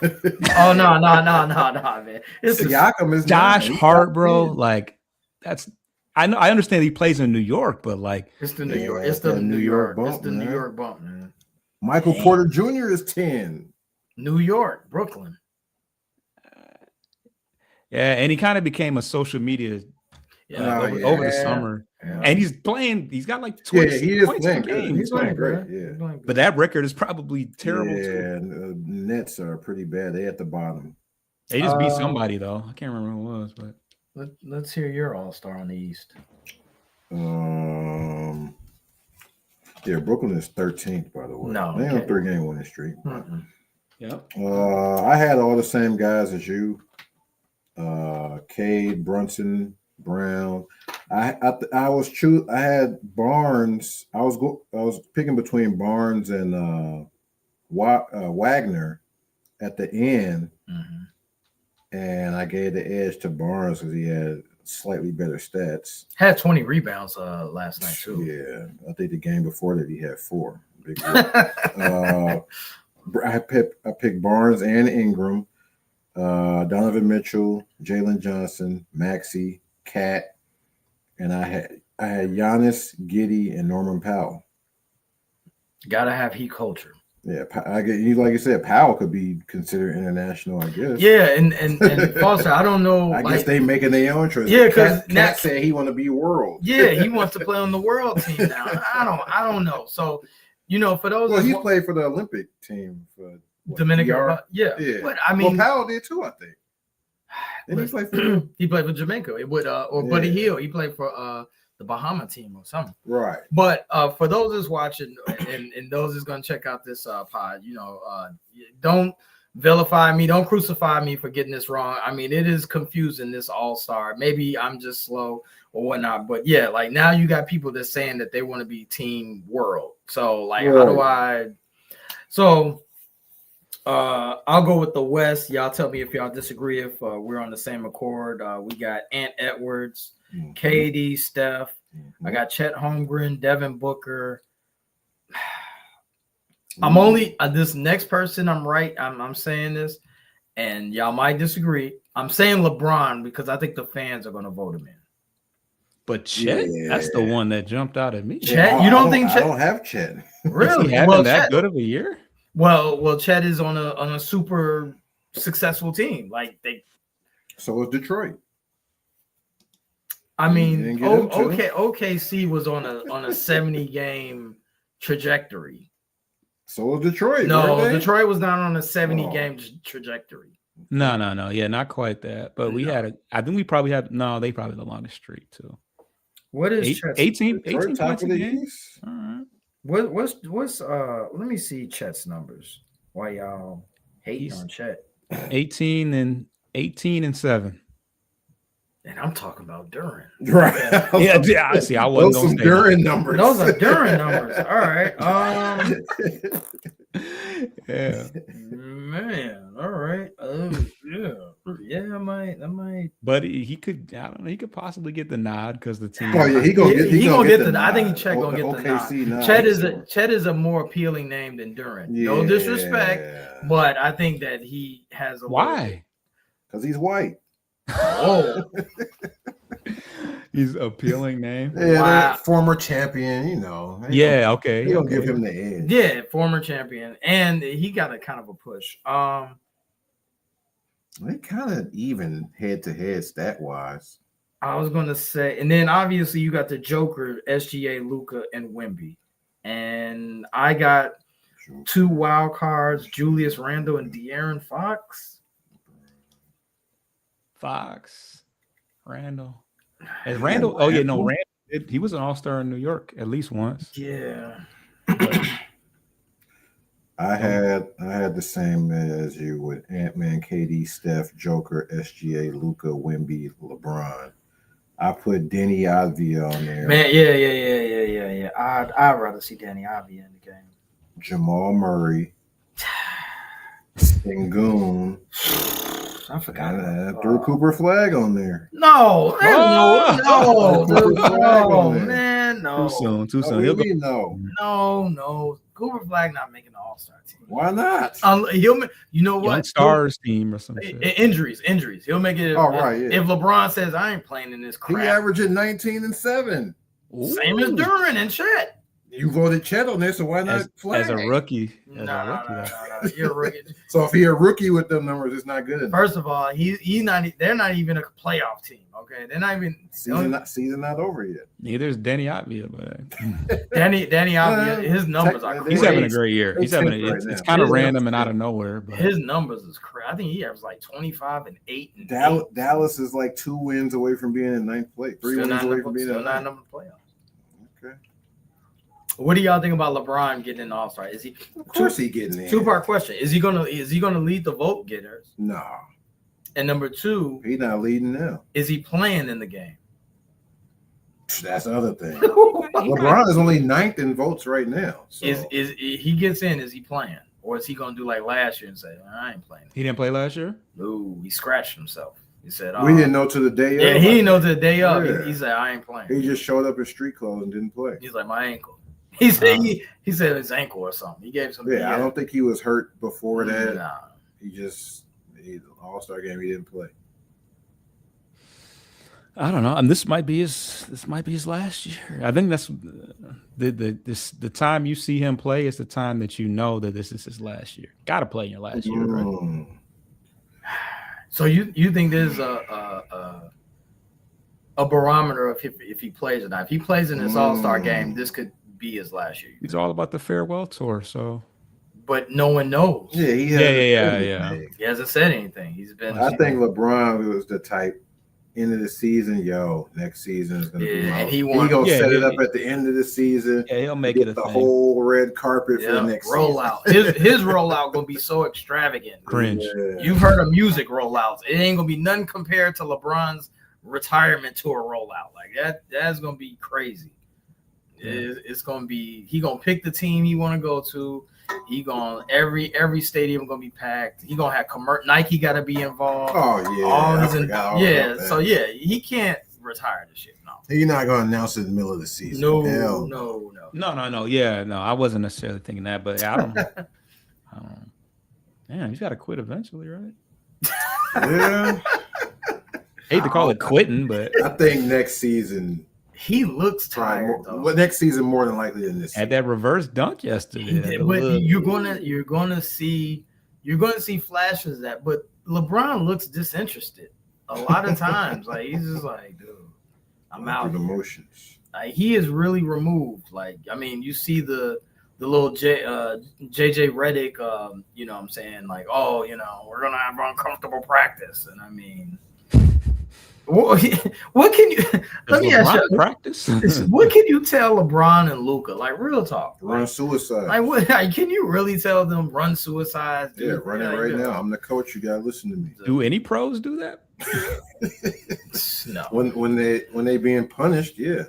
Oh no, man. It's Siakam is Josh Hart, bro. Like, that's. I know. I understand he plays in New York, but like, it's the New York. It's the New York bump. It's the New York bump, man. Michael Porter Jr. is 10. New York, Brooklyn. Yeah, and he kind of became a social media over the summer. Yeah. And he's playing. He's got like 20 points a game. He's playing great. Yeah, but that record is probably terrible. Yeah, Nets are pretty bad. They at the bottom. They just beat somebody though. I can't remember who it was, but. Let's hear your All-Star on the East. Yeah, Brooklyn is 13th, by the way. No, they on 3-game winning streak. Yeah. I had all the same guys as you. Cade, Brunson, Brown. I had Barnes. I was picking between Barnes and Wagner at the end, and I gave the edge to Barnes because he had slightly better stats. Had 20 rebounds last night too. Yeah, I think the game before that he had 4. Big I picked Barnes and Ingram, Donovan Mitchell, Jalen Johnson, Maxey, Cat, and I had Giannis, Giddey, and Norman Powell. Gotta have heat culture. Yeah, like you said, Powell could be considered international, I guess. Yeah, and Foster, I don't know. I guess they making their own choice. Yeah, because Cat said he want to be world. Yeah, he wants to play on the world team now. I don't know. So, for those. Well, he played for the Olympic team for Dominican. Yeah, but I mean, Powell did too, I think. Didn't he play for? He played for Jamaica. Buddy Hield. He played for the Bahama team or something. Right. But for those that's watching and those that's gonna check out this pod, don't vilify me, don't crucify me for getting this wrong. I mean, it is confusing, this all-star. Maybe I'm just slow or whatnot, but yeah, like now you got people that's saying that they want to be team world. So like, how do I? So I'll go with the West. Y'all tell me if y'all disagree, if we're on the same accord. We got Ant Edwards, KD, Steph. I got Chet Holmgren, Devin Booker. I'm only this next person. I'm saying this, and y'all might disagree. I'm saying LeBron because I think the fans are going to vote him in. But Chet, that's the one that jumped out at me. Chet, you don't think Chet? I don't have Chet. Really? Is he having that good of a year? Well, Chet is on a super successful team. Like they. So is Detroit. I mean, OKC was on a 70 game trajectory. So was Detroit. No, Detroit was not on a 70 game trajectory. No. Yeah, not quite that. But we had I think we probably had. No, they probably the longest streak too. What is 18 top of the East? All right. What's let me see Chet's numbers. Why y'all hating on Chet? 18 and 7. And I'm talking about Duran. Right. Yeah. I see. I wasn't those going some Duran numbers. Those are Duran numbers. All right. Yeah. Man. All right. Yeah. I might. But he could. I don't know. He could possibly get the nod because the team. Oh yeah, he gonna get the nod. I think Chet gonna get the nod. Chet is a more appealing name than Duran. Yeah. No disrespect, but I think that he has a. Why? Because he's white. Oh. He's appealing name. Yeah, wow. Former champion, Yeah, okay. He'll give him the edge. Yeah, former champion. And he got a kind of a push. They kind of even head-to-head stat-wise. I was going to say, and then obviously you got the Joker, SGA, Luka, and Wemby. And I got 2 wild cards, Julius Randle and De'Aaron Fox. Randall. As Randall, Randall, he was an all-star in New York at least once. Yeah. I had the same as you with Ant-Man, KD, Steph, Joker, SGA, Luka, Wemby, LeBron. I put Denny Avdia on there. Man, yeah. I'd rather see Danny Avdia in the game. Jamal Murray, Sengun. I forgot. I threw Cooper Flag on there. No, man, no. Too soon. No. Cooper Flag not making the All-Star team. Why not? You know what? Young Stars team or something. Injuries. He'll make it. Right. If LeBron says I ain't playing in this crap, he averaging 19 and 7. Same as Duran and Chet. You voted Chet on there, so why not Flag? As a rookie? No. You're a rookie. So if you're a rookie with them numbers, it's not good enough. First of all, he's not. They're not even a playoff team. Okay, they're not even. Season not over yet. Neither is Danny Avdia, but Danny Avdia, his numbers are crazy. He's having a great year. It's kind of random and out of nowhere. But his numbers is crazy. I think he has like 25 and 8 and Dallas is like 2 wins away from being in 9th place. 3 wins away from being in 9th playoffs. Okay. What do y'all think about LeBron getting an All-Star? Is he? Of course, he getting in. 2-part question: Is he gonna lead the vote getters? No. And number two, He's not leading now. is he playing in the game? That's the other thing. LeBron is only 9th in votes right now. So. Is he gets in? Is he playing, or is he gonna do like last year and say, I ain't playing? He didn't play last year. No, he scratched himself. He said, we didn't know till the day Yeah, of. he didn't know till the day of. Yeah. He said, I ain't playing. He just showed up in street clothes and didn't play. He's like, my ankle. He said he said his ankle or something. He gave some. Yeah, I don't think he was hurt before that. Nah. He All-Star game, he didn't play. I don't know. And this might be his last year. I think that's the time you see him play is the time that you know that this is his last year. Got to play in your last year, right? So you think there's a barometer of if he plays or not? If he plays in this All-Star game, this could be his last year. He's all about the farewell tour, so. But no one knows. Yeah, yeah. He hasn't said anything. He's been. I think LeBron was the type. End of the season, next season is gonna be. And he gonna set it up at the end of the season. Yeah, he'll make it a the thing. whole red carpet for the next rollout. season. His rollout gonna be so extravagant. Cringe. Yeah. You've heard of music rollouts. It ain't gonna be nothing compared to LeBron's retirement tour rollout. Like that's gonna be crazy. It's gonna be. He gonna pick the team he want to go to. He gonna every stadium gonna be packed. He gonna have Nike got to be involved. Oh yeah, So he can't retire this shit. No, he's not gonna announce it in the middle of the season. No. Yeah, no, I wasn't necessarily thinking that, but I don't. Damn, he's got to quit eventually, right? Yeah. Hate to call it quitting, but I think next season. He looks tired. Next season more than likely than this. Had that reverse dunk yesterday. But you're gonna see flashes of that. But LeBron looks disinterested a lot of times. Like he's just like, dude, I'm out. Emotions. Like, he is really removed. Like I mean, you see the little JJ Redick. You know what I'm saying? Like, oh, we're gonna have uncomfortable practice, and I mean. What can you? Let me ask you. Practice. What can you tell LeBron and Luka? Like real talk. Run suicide. Like what? Like, can you really tell them run suicide? Yeah, run it right now. I'm the coach. You gotta listen to me. Do any pros do that? No. When they being punished, yeah.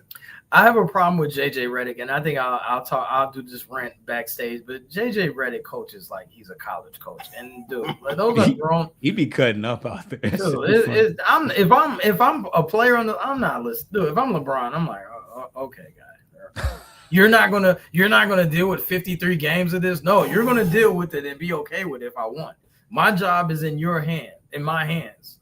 I have a problem with JJ Redick, and I think I'll do this rant backstage. But JJ Redick coaches like he's a college coach, and dude, like those are grown. He'd be cutting up out there. Dude, if I'm a player I'm not listening. Dude, if I'm LeBron, I'm like, okay, guys, you're not gonna deal with 53 games of this. No, you're gonna deal with it and be okay with it if I want. My job is in my hands.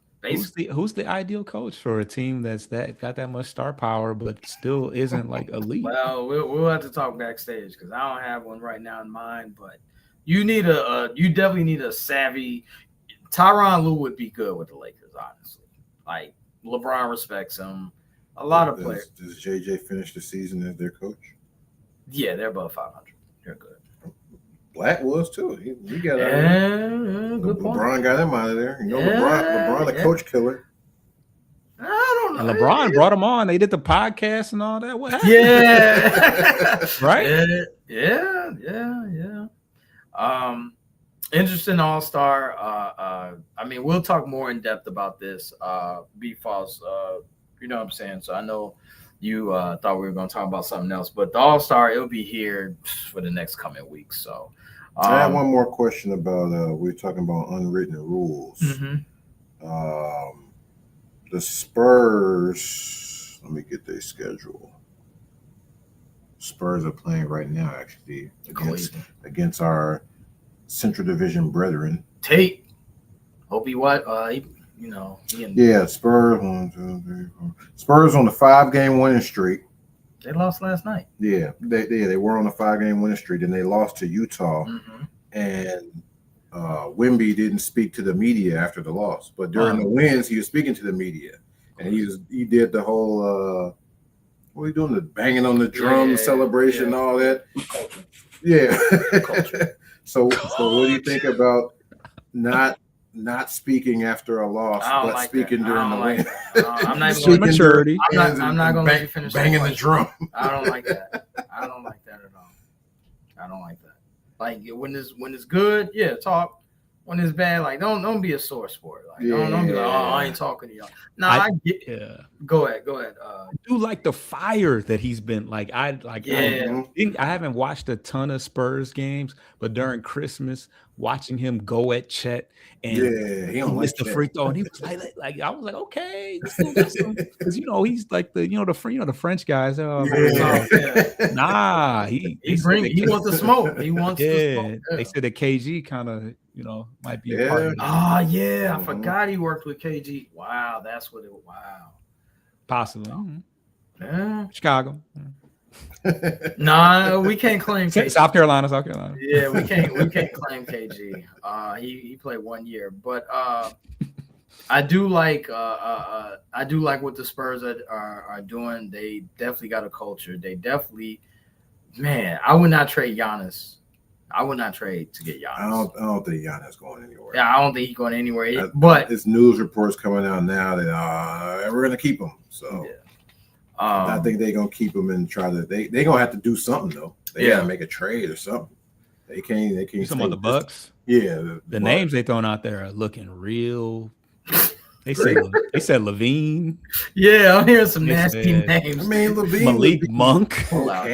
Who's the ideal coach for a team that's got that much star power but still isn't like elite? Well, we'll have to talk backstage because I don't have one right now in mind. But you definitely need a savvy. Tyronn Lue would be good with the Lakers, honestly. Like LeBron respects him. A lot of players. Does JJ finish the season as their coach? Yeah, they're above 500. They're good. Black was too. He got out of there. Good point. LeBron got him out of there. LeBron, a coach killer. I don't know. And LeBron brought him on. They did the podcast and all that. What happened? Yeah. Right? Yeah. Interesting All-Star. I mean, we'll talk more in depth about this. B-Falls, you know what I'm saying? So I know you thought we were going to talk about something else, but the All-Star, it'll be here for the next coming weeks. So I have one more question about we're talking about unwritten rules. Mm-hmm. The Spurs, let me get their schedule. Spurs are playing right now, actually, against our Central Division brethren. Tate. Hope he what? Spurs 1, 2, 3, 4. Spurs on the 5-game winning streak. They lost last night. Yeah, they were on a 5-game winning streak, and they lost to Utah. Mm-hmm. And Wemby didn't speak to the media after the loss, but during the wins, he was speaking to the media, and he did the whole what are you doing? The banging on the drum celebration and all that. Yeah. So what do you think about not speaking after a loss, but like speaking during the win? I'm not even maturity. I'm not going to let you finish banging the drum. I don't like that. I don't like that at all. I don't like that. Like when it's good, talk. when it's bad, like don't be a sore sport. Like don't be like, oh, I ain't talking to y'all. No, I get. Yeah. Go ahead. I do like the fire that he's been like. I haven't watched a ton of Spurs games, but during Christmas, watching him go at Chet and he don't missed like the free throw, and he was like I was like, okay, because he's like the French guys. Nah, he wants to smoke. He wants to smoke. They said that KG kind of might be a part of it. Oh yeah, I forgot he worked with KG. Wow, that's what it. Wow, possibly. Yeah. Chicago. Nah, we can't claim KG. South Carolina. Yeah, we can't claim KG. He played 1 year, but I do like what the Spurs are doing. They definitely got a culture. They definitely, man, I would not trade Giannis. I would not trade to get Giannis. I don't think Giannis going anywhere. Yeah, I don't think he's going anywhere. But it's news reports coming out now that we're gonna keep him. So I think they're gonna keep him and try to. They're gonna have to do something though. They gotta make a trade or something. They can't. Some of the Bucks. Yeah, the names they throwing out there are looking real. They said Levine. Yeah, I'm hearing some nasty names. I mean, Levine, Malik Monk. Cool out.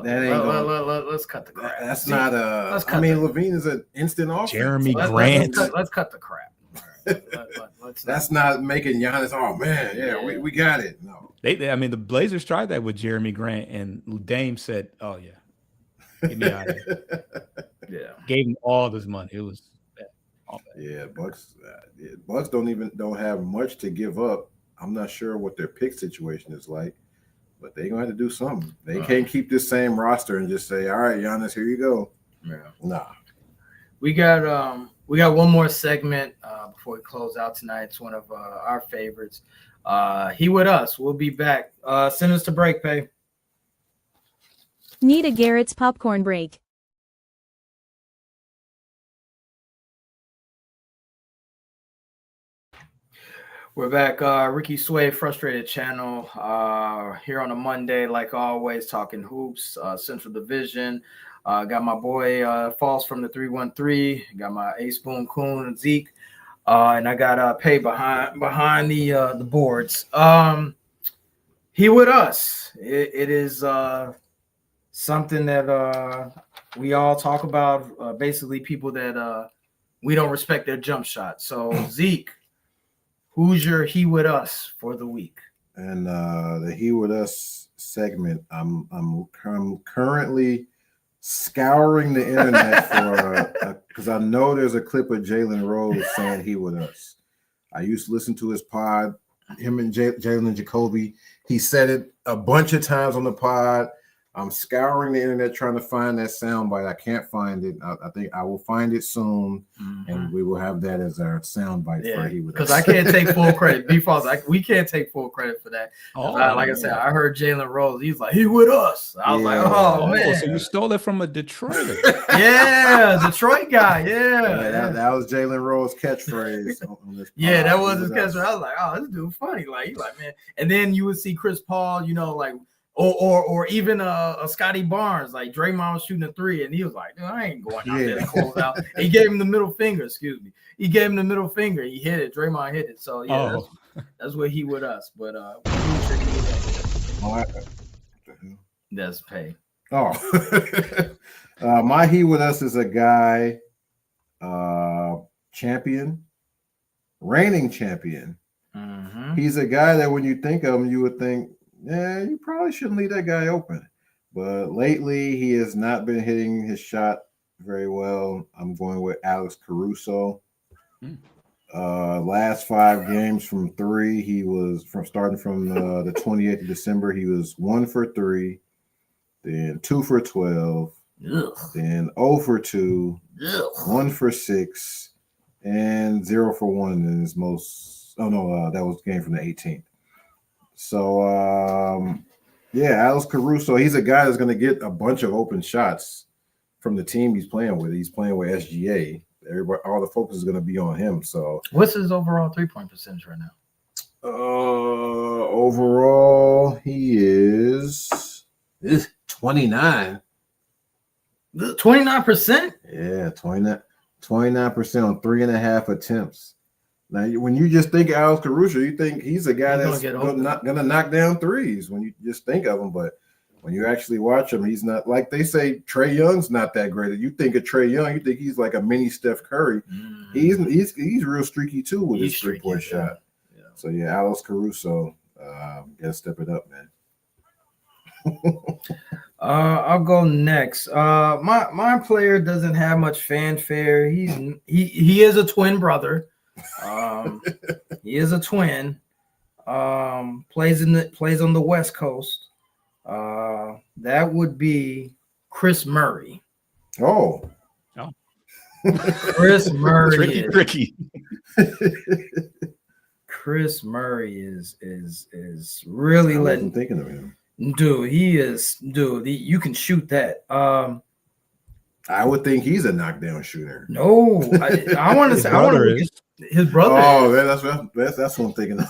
That ain't let's cut the crap. That's not a. I mean, Levine is an instant offense. Jeremy Grant. Let's cut the crap. That's not making Giannis. Oh man, we got it. No, I mean, the Blazers tried that with Jeremy Grant, and Dame said, "Oh yeah, get me out of here." Yeah, gave him all this money. It was. Yeah, Bucks don't have much to give up. I'm not sure what their pick situation is like, but they're gonna have to do something. They can't keep this same roster and just say, "All right, Giannis, here you go." Yeah, nah. We got one more segment before we close out tonight. It's one of our favorites. He with us. We'll be back. Send us to break, Pay. Need a Garrett's popcorn break. We're back. Ricky Sway, Frustrated Channel, here on a Monday, like always, talking hoops, Central Division. Got my boy Falls from the 313. Got my Ace Boom Coon and Zeke, and I got Pay behind the boards. He with us. It is something that we all talk about. Basically, people that we don't respect their jump shot. So Zeke. Who's your He With Us for the week? And the He With Us segment, I'm currently scouring the internet for because I know there's a clip of Jalen Rose saying He With Us. I used to listen to his pod, him and Jalen Jacoby. He said it a bunch of times on the pod. I'm scouring the internet trying to find that soundbite. I can't find it. I think I will find it soon, and we will have that as our soundbite for He With Us. Because I can't take full credit. We can't take full credit for that. Like I said, I heard Jalen Rose. He's like, He With Us. I was like, oh man. So you stole it from a Detroiter. Yeah, Detroit guy. Yeah. That was Jalen Rose's catchphrase. On this pod. That was his catchphrase. I was like, oh, this dude funny. Like, he's like, man. And then you would see Chris Paul, like. Or even a Scotty Barnes, like Draymond was shooting a 3, and he was like, I ain't going out there to close out. He gave him the middle finger, He gave him the middle finger. He hit it. Draymond hit it. So, that's what He With Us. But that's Pay. My He With Us is a guy, reigning champion. Mm-hmm. He's a guy that when you think of him, you would think, you probably shouldn't leave that guy open. But lately, he has not been hitting his shot very well. I'm going with Alex Caruso. Last 5 games from 3, he was starting from the 28th of December. He was 1 for 3, then 2 for 12, then 0 for 2, 1 for 6, and 0 for 1 in his most. Oh no, that was game from the 18th. So, Alex Caruso, he's a guy that's going to get a bunch of open shots from the team he's playing with. He's playing with SGA. All the focus is going to be on him. So, what's his overall 3-point percentage right now? Overall, he is 29. 29%? Yeah, 29. 29% on 3.5 attempts. Now, when you just think of Alex Caruso, you think he's a guy that's not going to knock down threes when you just think of him. But when you actually watch him, he's not, like they say, Trae Young's not that great. You think of Trae Young, you think he's like a mini Steph Curry. He's real streaky too with his 3-point shot. Yeah. So yeah, Alex Caruso, gotta step it up, man. I'll go next. My player doesn't have much fanfare. He is a twin brother. He is a twin. Plays on the West Coast. That would be Chris Murray. Oh. Chris Murray. Tricky. Chris Murray is really letting. Thinking of him. Dude, he is. Dude, you can shoot that. I would think he's a knockdown shooter. No, I want to say. I want to. His brother. Oh, that's what I'm thinking of.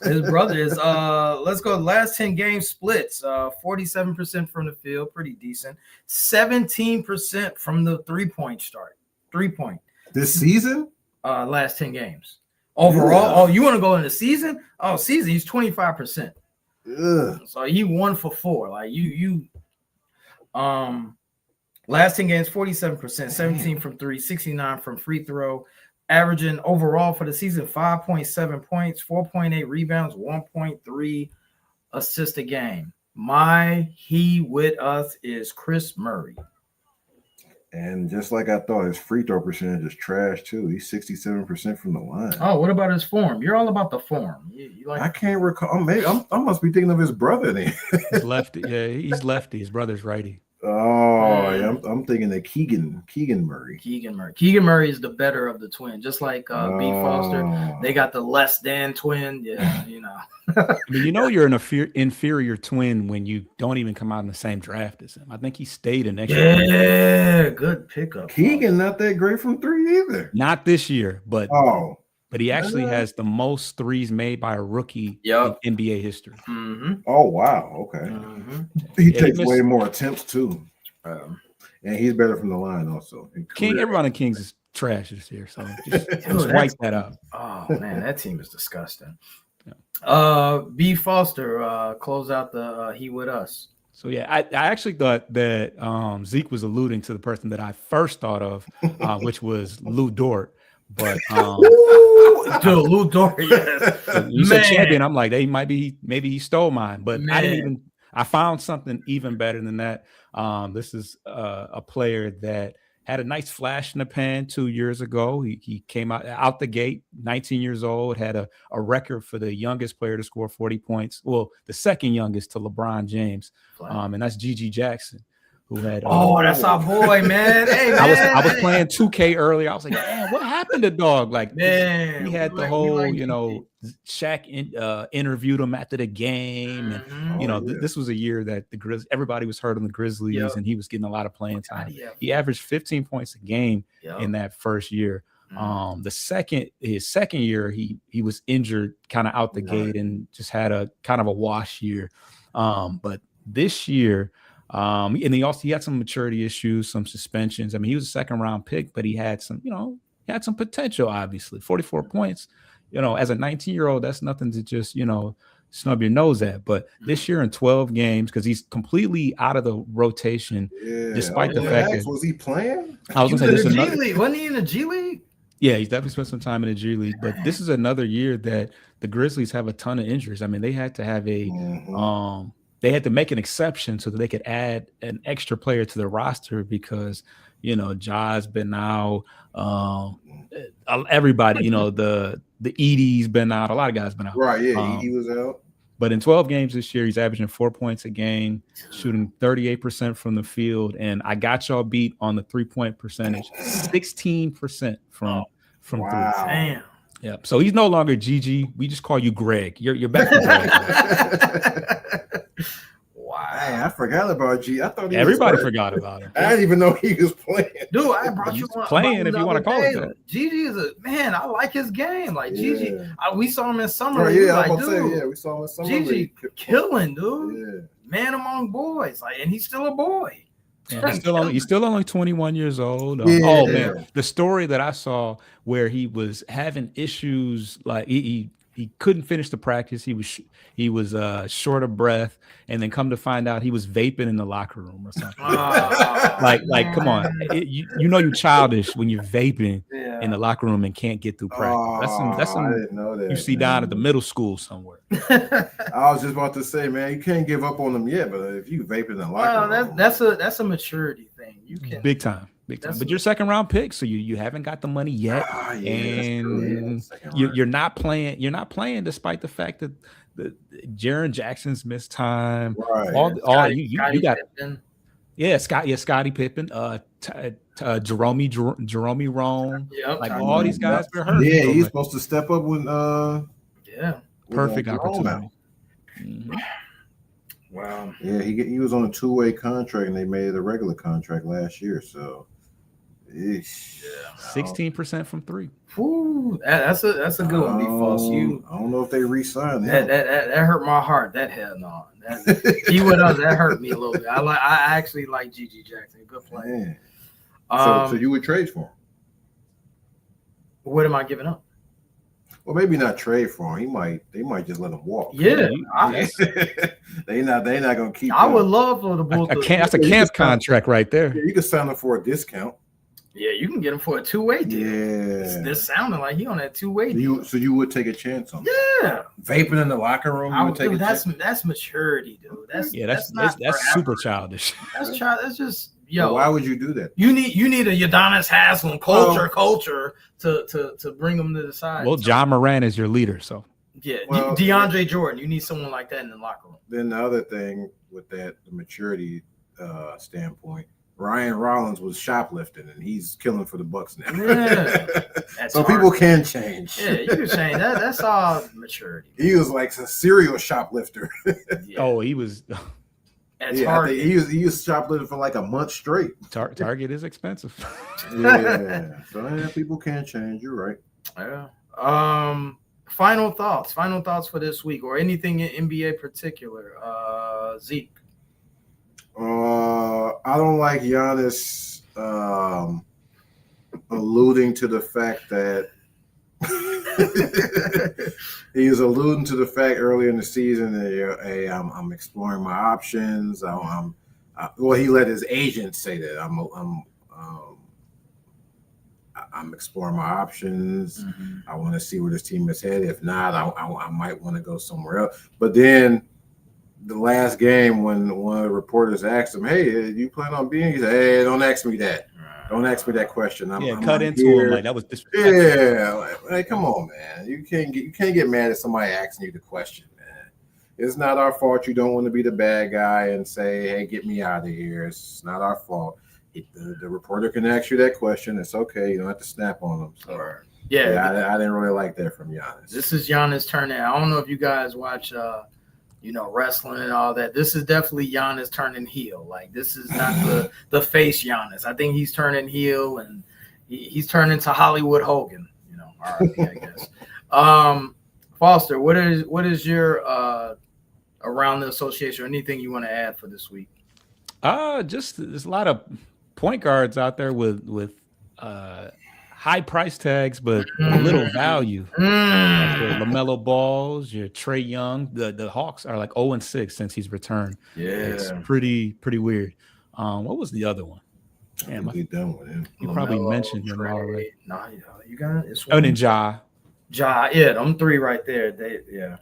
His brother is. Let's go. Last 10 games splits. 47% from the field, pretty decent. 17% from the 3-point start. 3-point This season. Last 10 games overall. Yeah. Oh, you want to go in the season? Oh, season. He's 25%. So he 1 for 4. Like you. Last 10 games, 47%, 17 from 3, 69 from free throw. Averaging overall for the season 5.7 points, 4.8 rebounds, 1.3 assists a game. He with us is Chris Murray. And just like I thought, his free throw percentage is trash too. He's 67% from the line. Oh, what about his form? You're all about the form. You like? I can't recall. Maybe I must be thinking of his brother then. He's lefty. Yeah, he's lefty. His brother's righty. Oh, yeah, I'm thinking of Keegan Murray. Keegan Murray is the better of the twin, just like B. Foster. They got the less than twin. Yeah, you know. I mean, you're an inferior twin when you don't even come out in the same draft as him. I think he stayed in extra. Yeah, good pickup. Keegan not that great from 3 either. Not this year, but he actually has the most threes made by a rookie in NBA history. Mm-hmm. Oh wow, okay. Mm-hmm. He takes way more attempts too, and he's better from the line also. Everyone in Kings is trash this year, so just wipe that up. Oh man, that team is disgusting. Yeah. B. Foster, close out the he with us. So yeah, I actually thought that Zeke was alluding to the person that I first thought of, which was Lou Dort. But dude, Lou Dort, yes. You said champion. I'm like, maybe he stole mine, but I found something even better than that. This is a player that had a nice flash in the pan 2 years ago. He came out the gate, 19 years old, had a record for the youngest player to score 40 points. Well, the second youngest to LeBron James, and that's Gigi Jackson. Who had, that's our boy, man. Hey, man. I was playing 2K earlier. I was like, man, what happened to dog? Like, man, he had the whole, Shaq interviewed him after the game, and this was a year that everybody was hurt on the Grizzlies, and he was getting a lot of playing time. He averaged 15 points a game in that first year. His second year, he was injured, kind of out the gate, and just had a kind of a wash year. But this year. And he had some maturity issues, some suspensions. I mean, he was a 2nd-round pick, but he had some potential, obviously. 44 points, as a 19-year-old, that's nothing to just, snub your nose at. But this year in 12 games, because he's completely out of the rotation, despite the fact that was he playing? I was going to say this G League. Wasn't he in the G League? Yeah, he's definitely spent some time in the G League. But this is another year that the Grizzlies have a ton of injuries. I mean, they had to have they had to make an exception so that they could add an extra player to the roster because, Ja's been out. Everybody, the Edie's been out. A lot of guys been out. Right, yeah, Edie was out. But in 12 games this year, he's averaging 4 points a game, shooting 38% from the field. And I got y'all beat on the 3-point percentage, 16% from three. Damn. Yeah. So he's no longer Gigi. We just call you Greg. You're back to Greg. Wow. Hey, I forgot about G. I thought everybody forgot about him. I didn't even know he was playing. Dude, I brought you on playing if you want to call it that. Gigi is a man. I like his game. Like Gigi, we saw him in summer. Right, yeah, I'm say, we saw him in summer. Gigi killing, dude. Yeah. Man among boys, and he's still a boy. Yeah, he's still only 21 years old. Yeah. Oh man, the story that I saw where he was having issues, like he couldn't finish the practice. He was short of breath, and then come to find out he was vaping in the locker room or something. Like come on, you know you're childish when you're vaping in the locker room and can't get through practice. That's some I didn't know that. you see down at the middle school somewhere. I was just about to say, man, you can't give up on them yet, but if you vape in the locker room, that's a maturity thing. You can Big time. But you're second round pick, so you haven't got the money yet, yeah, and you're not playing. You're not playing despite the fact that the Jaren Jackson's missed time. Right. You got Pippen. Scottie Pippen, Jerome Roan, like all these guys were hurt. Yeah, he's supposed to step up when perfect opportunity. Mm-hmm. Wow. Yeah, he was on a 2-way contract and they made it a regular contract last year. So 16% from 3. Ooh, that's a good one, B-False. I don't know if they re-signed that. That hurt my heart. That hell no. That hurt me a little bit. I actually like Gigi Jackson. Good player. So you would trade for him? What am I giving up? Well, maybe not trade for him. They might just let him walk. Yeah, they not gonna keep. I would love for the Bulls. That's a camp contract right there. Yeah, you can sign him for a discount. Yeah, you can get him for a 2-way deal. Yeah, this sounding like he on that 2-way deal. So you would take a chance on him? Yeah, vaping in the locker room. That's maturity, dude. That's super childish. That's child. That's just. Yo, why would you do that? You need a Udonis Haslem culture to bring them to the side. Well, John Moran is your leader, so DeAndre Jordan. You need someone like that in the locker room. Then the other thing with the maturity standpoint, Ryan Rollins was shoplifting and he's killing for the Bucks now. Yeah, so people can change. Yeah, you can change that. That's all maturity. He was like a serial shoplifter. Oh, he was. Target. He was shoplifting for like a month straight. Target is expensive. Yeah. So people can change. You're right. Yeah. Final thoughts for this week, or anything in NBA particular. Zeke. I don't like Giannis alluding to the fact that he was alluding to the fact earlier in the season that I'm exploring my options. Well, he let his agent say that I'm exploring my options. Mm-hmm. I want to see where this team is headed. If not, I might want to go somewhere else. But then the last game, when one of the reporters asked him, "Hey, do you plan on being?" He said, "Hey, don't ask me that. Don't ask me that question." Cut into him like that was disrespectful. Yeah, like come on, man. You can't get mad at somebody asking you the question, man. It's not our fault. You don't want to be the bad guy and say, "Hey, get me out of here." It's not our fault. The reporter can ask you that question. It's okay. You don't have to snap on them. So, I didn't really like that from Giannis. This is Giannis turning. I don't know if you guys watch, wrestling and all that. This is definitely Giannis turning heel. Like, this is not the face Giannis. I think he's turning heel, and he's turning to Hollywood Hogan. All right, I guess. Foster, what is your around the association or anything you want to add for this week? Just there's a lot of point guards out there with high price tags but little value. Like your LaMelo Balls, your Trae Young. The Hawks are like 0-6 since he's returned. Yeah, it's pretty weird. What was the other one? Damn, done with him. You probably mentioned him already. No, you got it. Oh, and Ja. Yeah, them three right there.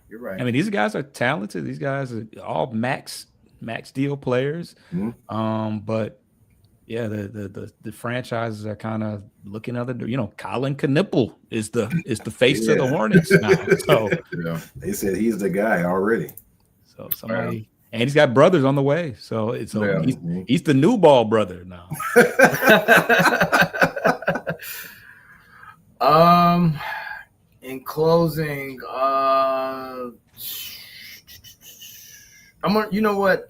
You're right. I mean, these guys are talented. These guys are all max deal players. Mm-hmm. But yeah, the franchises are kind of looking other. Colin Knippel is the face of the Hornets now. So they said he's the guy already. So somebody, and he's got brothers on the way. So he's the new ball brother now. In closing, you know what?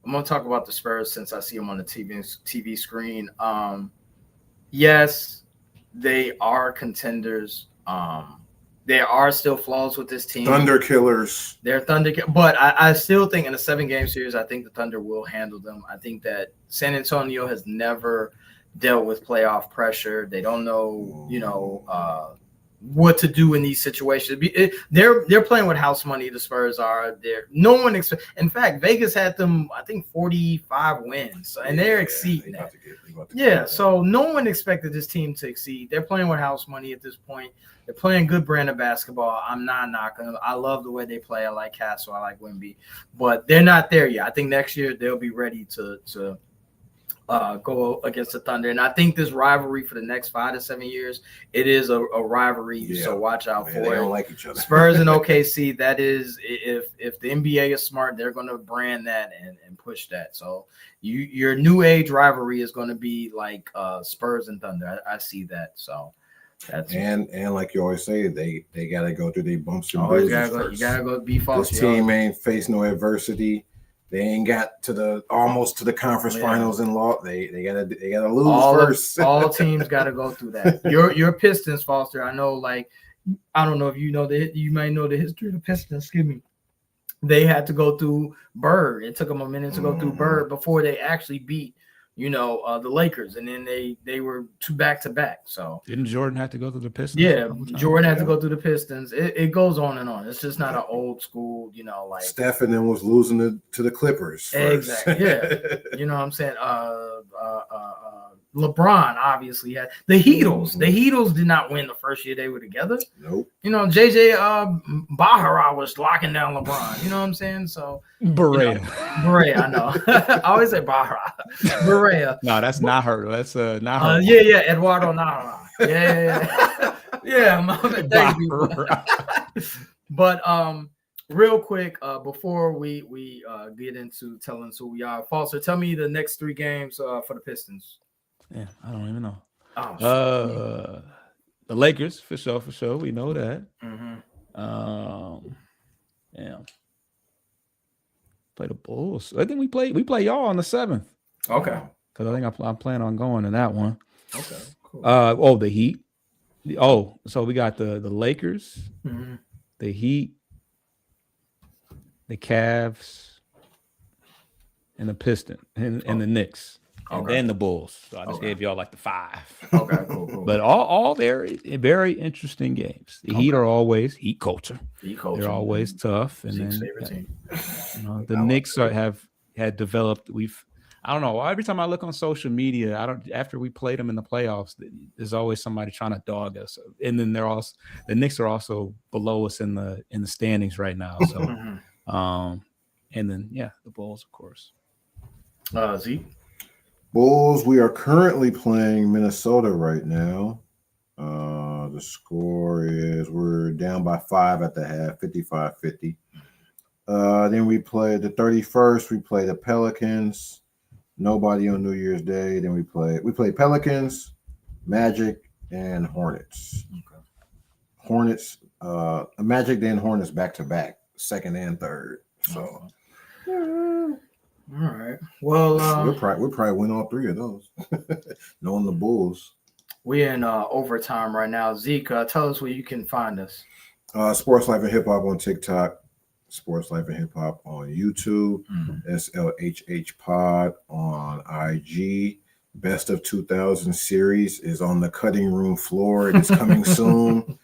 I'm gonna talk about the Spurs since I see them on the TV screen. Yes, they are contenders. there are still flaws with this team. Thunder Killers. They're Thunder, but I still think in a 7-game series, I think the Thunder will handle them. I think that San Antonio has never dealt with playoff pressure. They don't know, what to do in these situations. They're playing with house money. The Spurs are there. No one in fact, Vegas had them, I think, 45 wins, and they're exceeding that. So no one expected this team to exceed. They're playing with house money at this point. They're playing good brand of basketball. I'm not knocking them. I love the way they play. I like Castle. I like Wemby, but they're not there yet. I think next year they'll be ready to go against the Thunder. And I think this rivalry for the next 5 to 7 years, it is a rivalry. Yeah. So watch out for it. They don't like each other. Spurs and OKC, that is, if the NBA is smart, they're going to brand that and push that. So your new age rivalry is going to be like Spurs and Thunder. I see that. So that's and like you always say, they got to go through their bumps and bruises first. You gotta go be false. This team ain't faced no adversity. They ain't got to almost to the conference finals in law. They gotta lose first. All teams gotta go through that. Your Pistons, Foster. I know, I don't know if you know you might know the history of the Pistons. Excuse me. They had to go through Bird. It took them a minute to go through Bird before they actually beat, the Lakers, and then they were 2 back-to-back. So didn't Jordan have to go through the Pistons? Yeah, Jordan had to go through the Pistons. It goes on and on. It's just not an old school, Steph and then was losing to the Clippers first. Exactly. Yeah. You know what I'm saying? LeBron obviously had the Heatles. The Heatles did not win the first year they were together. Nope. JJ Bahara was locking down LeBron. You know what I'm saying? So Barea. Barea, I know. I always say Bahara. Barea. No, that's not her. That's not her. Yeah, Eduardo Nahara. Yeah. Thank you. But real quick, before we get into telling us who we are, Foster, tell me the next 3 games for the Pistons. Yeah, I don't even know. The Lakers for sure. We know that. Mm-hmm. Play the Bulls. I think we play y'all on the 7th. Okay. Because I think I'm planning on going to that one. Okay. Cool. The Heat. So we got the Lakers, the Heat, the Cavs, and the Pistons, and the Knicks. And then the Bulls. So I just gave y'all the 5. Okay, cool. But all very interesting games. The Heat are always Heat culture. They're always tough. And then the Knicks had developed. I don't know. Every time I look on social media, after we played them in the playoffs, there's always somebody trying to dog us. And then the Knicks are also below us in the standings right now. So and then the Bulls, of course. Zeke. Bulls, we are currently playing Minnesota right now. The score is we're down by 5 at the half, 55-50. Then we play the 31st. We play the Pelicans. Nobody on New Year's Day. Then we play Pelicans, Magic, and Hornets. Okay. Hornets, Magic, then Hornets back to back, 2nd and 3rd. So. All right. Well, we'll probably win all 3 of those. Knowing the Bulls. We're in overtime right now. Zeke, tell us where you can find us. Sports Life and Hip Hop on TikTok. Sports Life and Hip Hop on YouTube. SLHH Pod on IG. Best of 2000 series is on the cutting room floor. It is coming soon.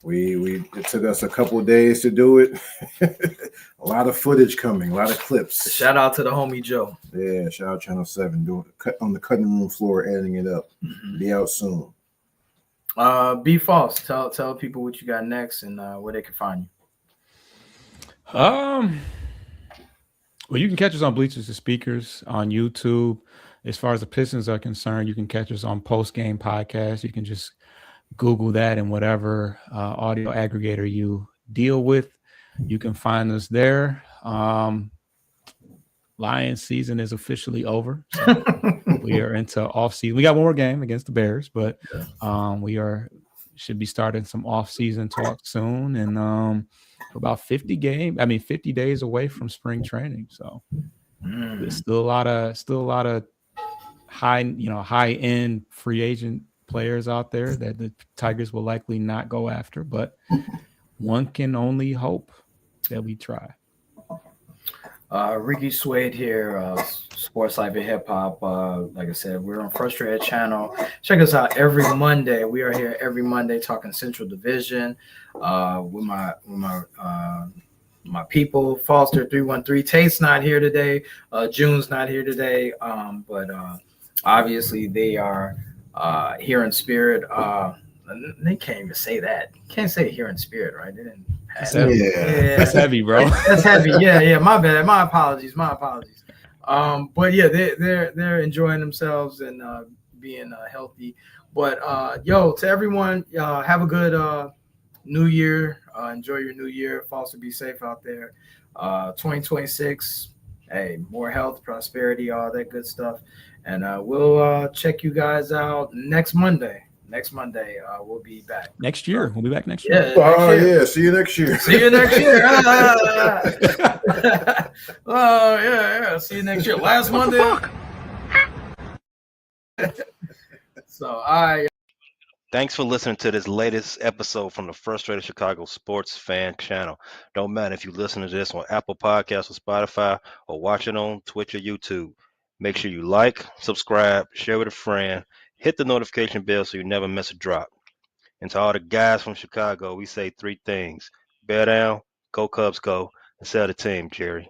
It took us a couple of days to do it. A lot of footage coming, a lot of clips. Shout out to the homie Joe. Yeah, shout out Channel 7 doing on the cutting room floor, editing it up. Be out soon. Be false. Tell people what you got next and where they can find you. Well, you can catch us on Bleachers to Speakers on YouTube. As far as the Pistons are concerned, you can catch us on Post Game Podcast. You can just Google that and whatever audio aggregator you deal with, you can find us there. Lions season is officially over. So we are into off season. We got one more game against the Bears, but we should be starting some off season talk soon. And about 50 days away from spring training. So there's still a lot of high end free agent players out there that the Tigers will likely not go after, but one can only hope that we try. Ricky Suede here, Sports Life and Hip Hop. Like I said, we're on Frustrated Channel. Check us out every Monday. We are here every Monday talking Central Division with my people. Foster 313. Tate's not here today. June's not here today. But obviously they are here in spirit. They can't even say that. Can't say here in spirit, right? They didn't. That's heavy. Yeah. That's heavy, bro. That's heavy. Yeah. My bad. My apologies. But yeah, they're enjoying themselves and being healthy. But to everyone, have a good New Year. Enjoy your New Year. Foster, be safe out there. 2026. Hey, more health, prosperity, all that good stuff. And we'll check you guys out next Monday. We'll be back. Next year. We'll be back next year. Yeah. See you next year. See you next year. Yeah. See you next year. Last Monday. So, all right. Thanks for listening to this latest episode from the Frustrated Chicago Sports Fan Channel. Don't matter if you listen to this on Apple Podcasts or Spotify or watch it on Twitch or YouTube. Make sure you like, subscribe, share with a friend, hit the notification bell so you never miss a drop. And to all the guys from Chicago, we say 3 things. Bear down, go Cubs go, and sell the team, Jerry.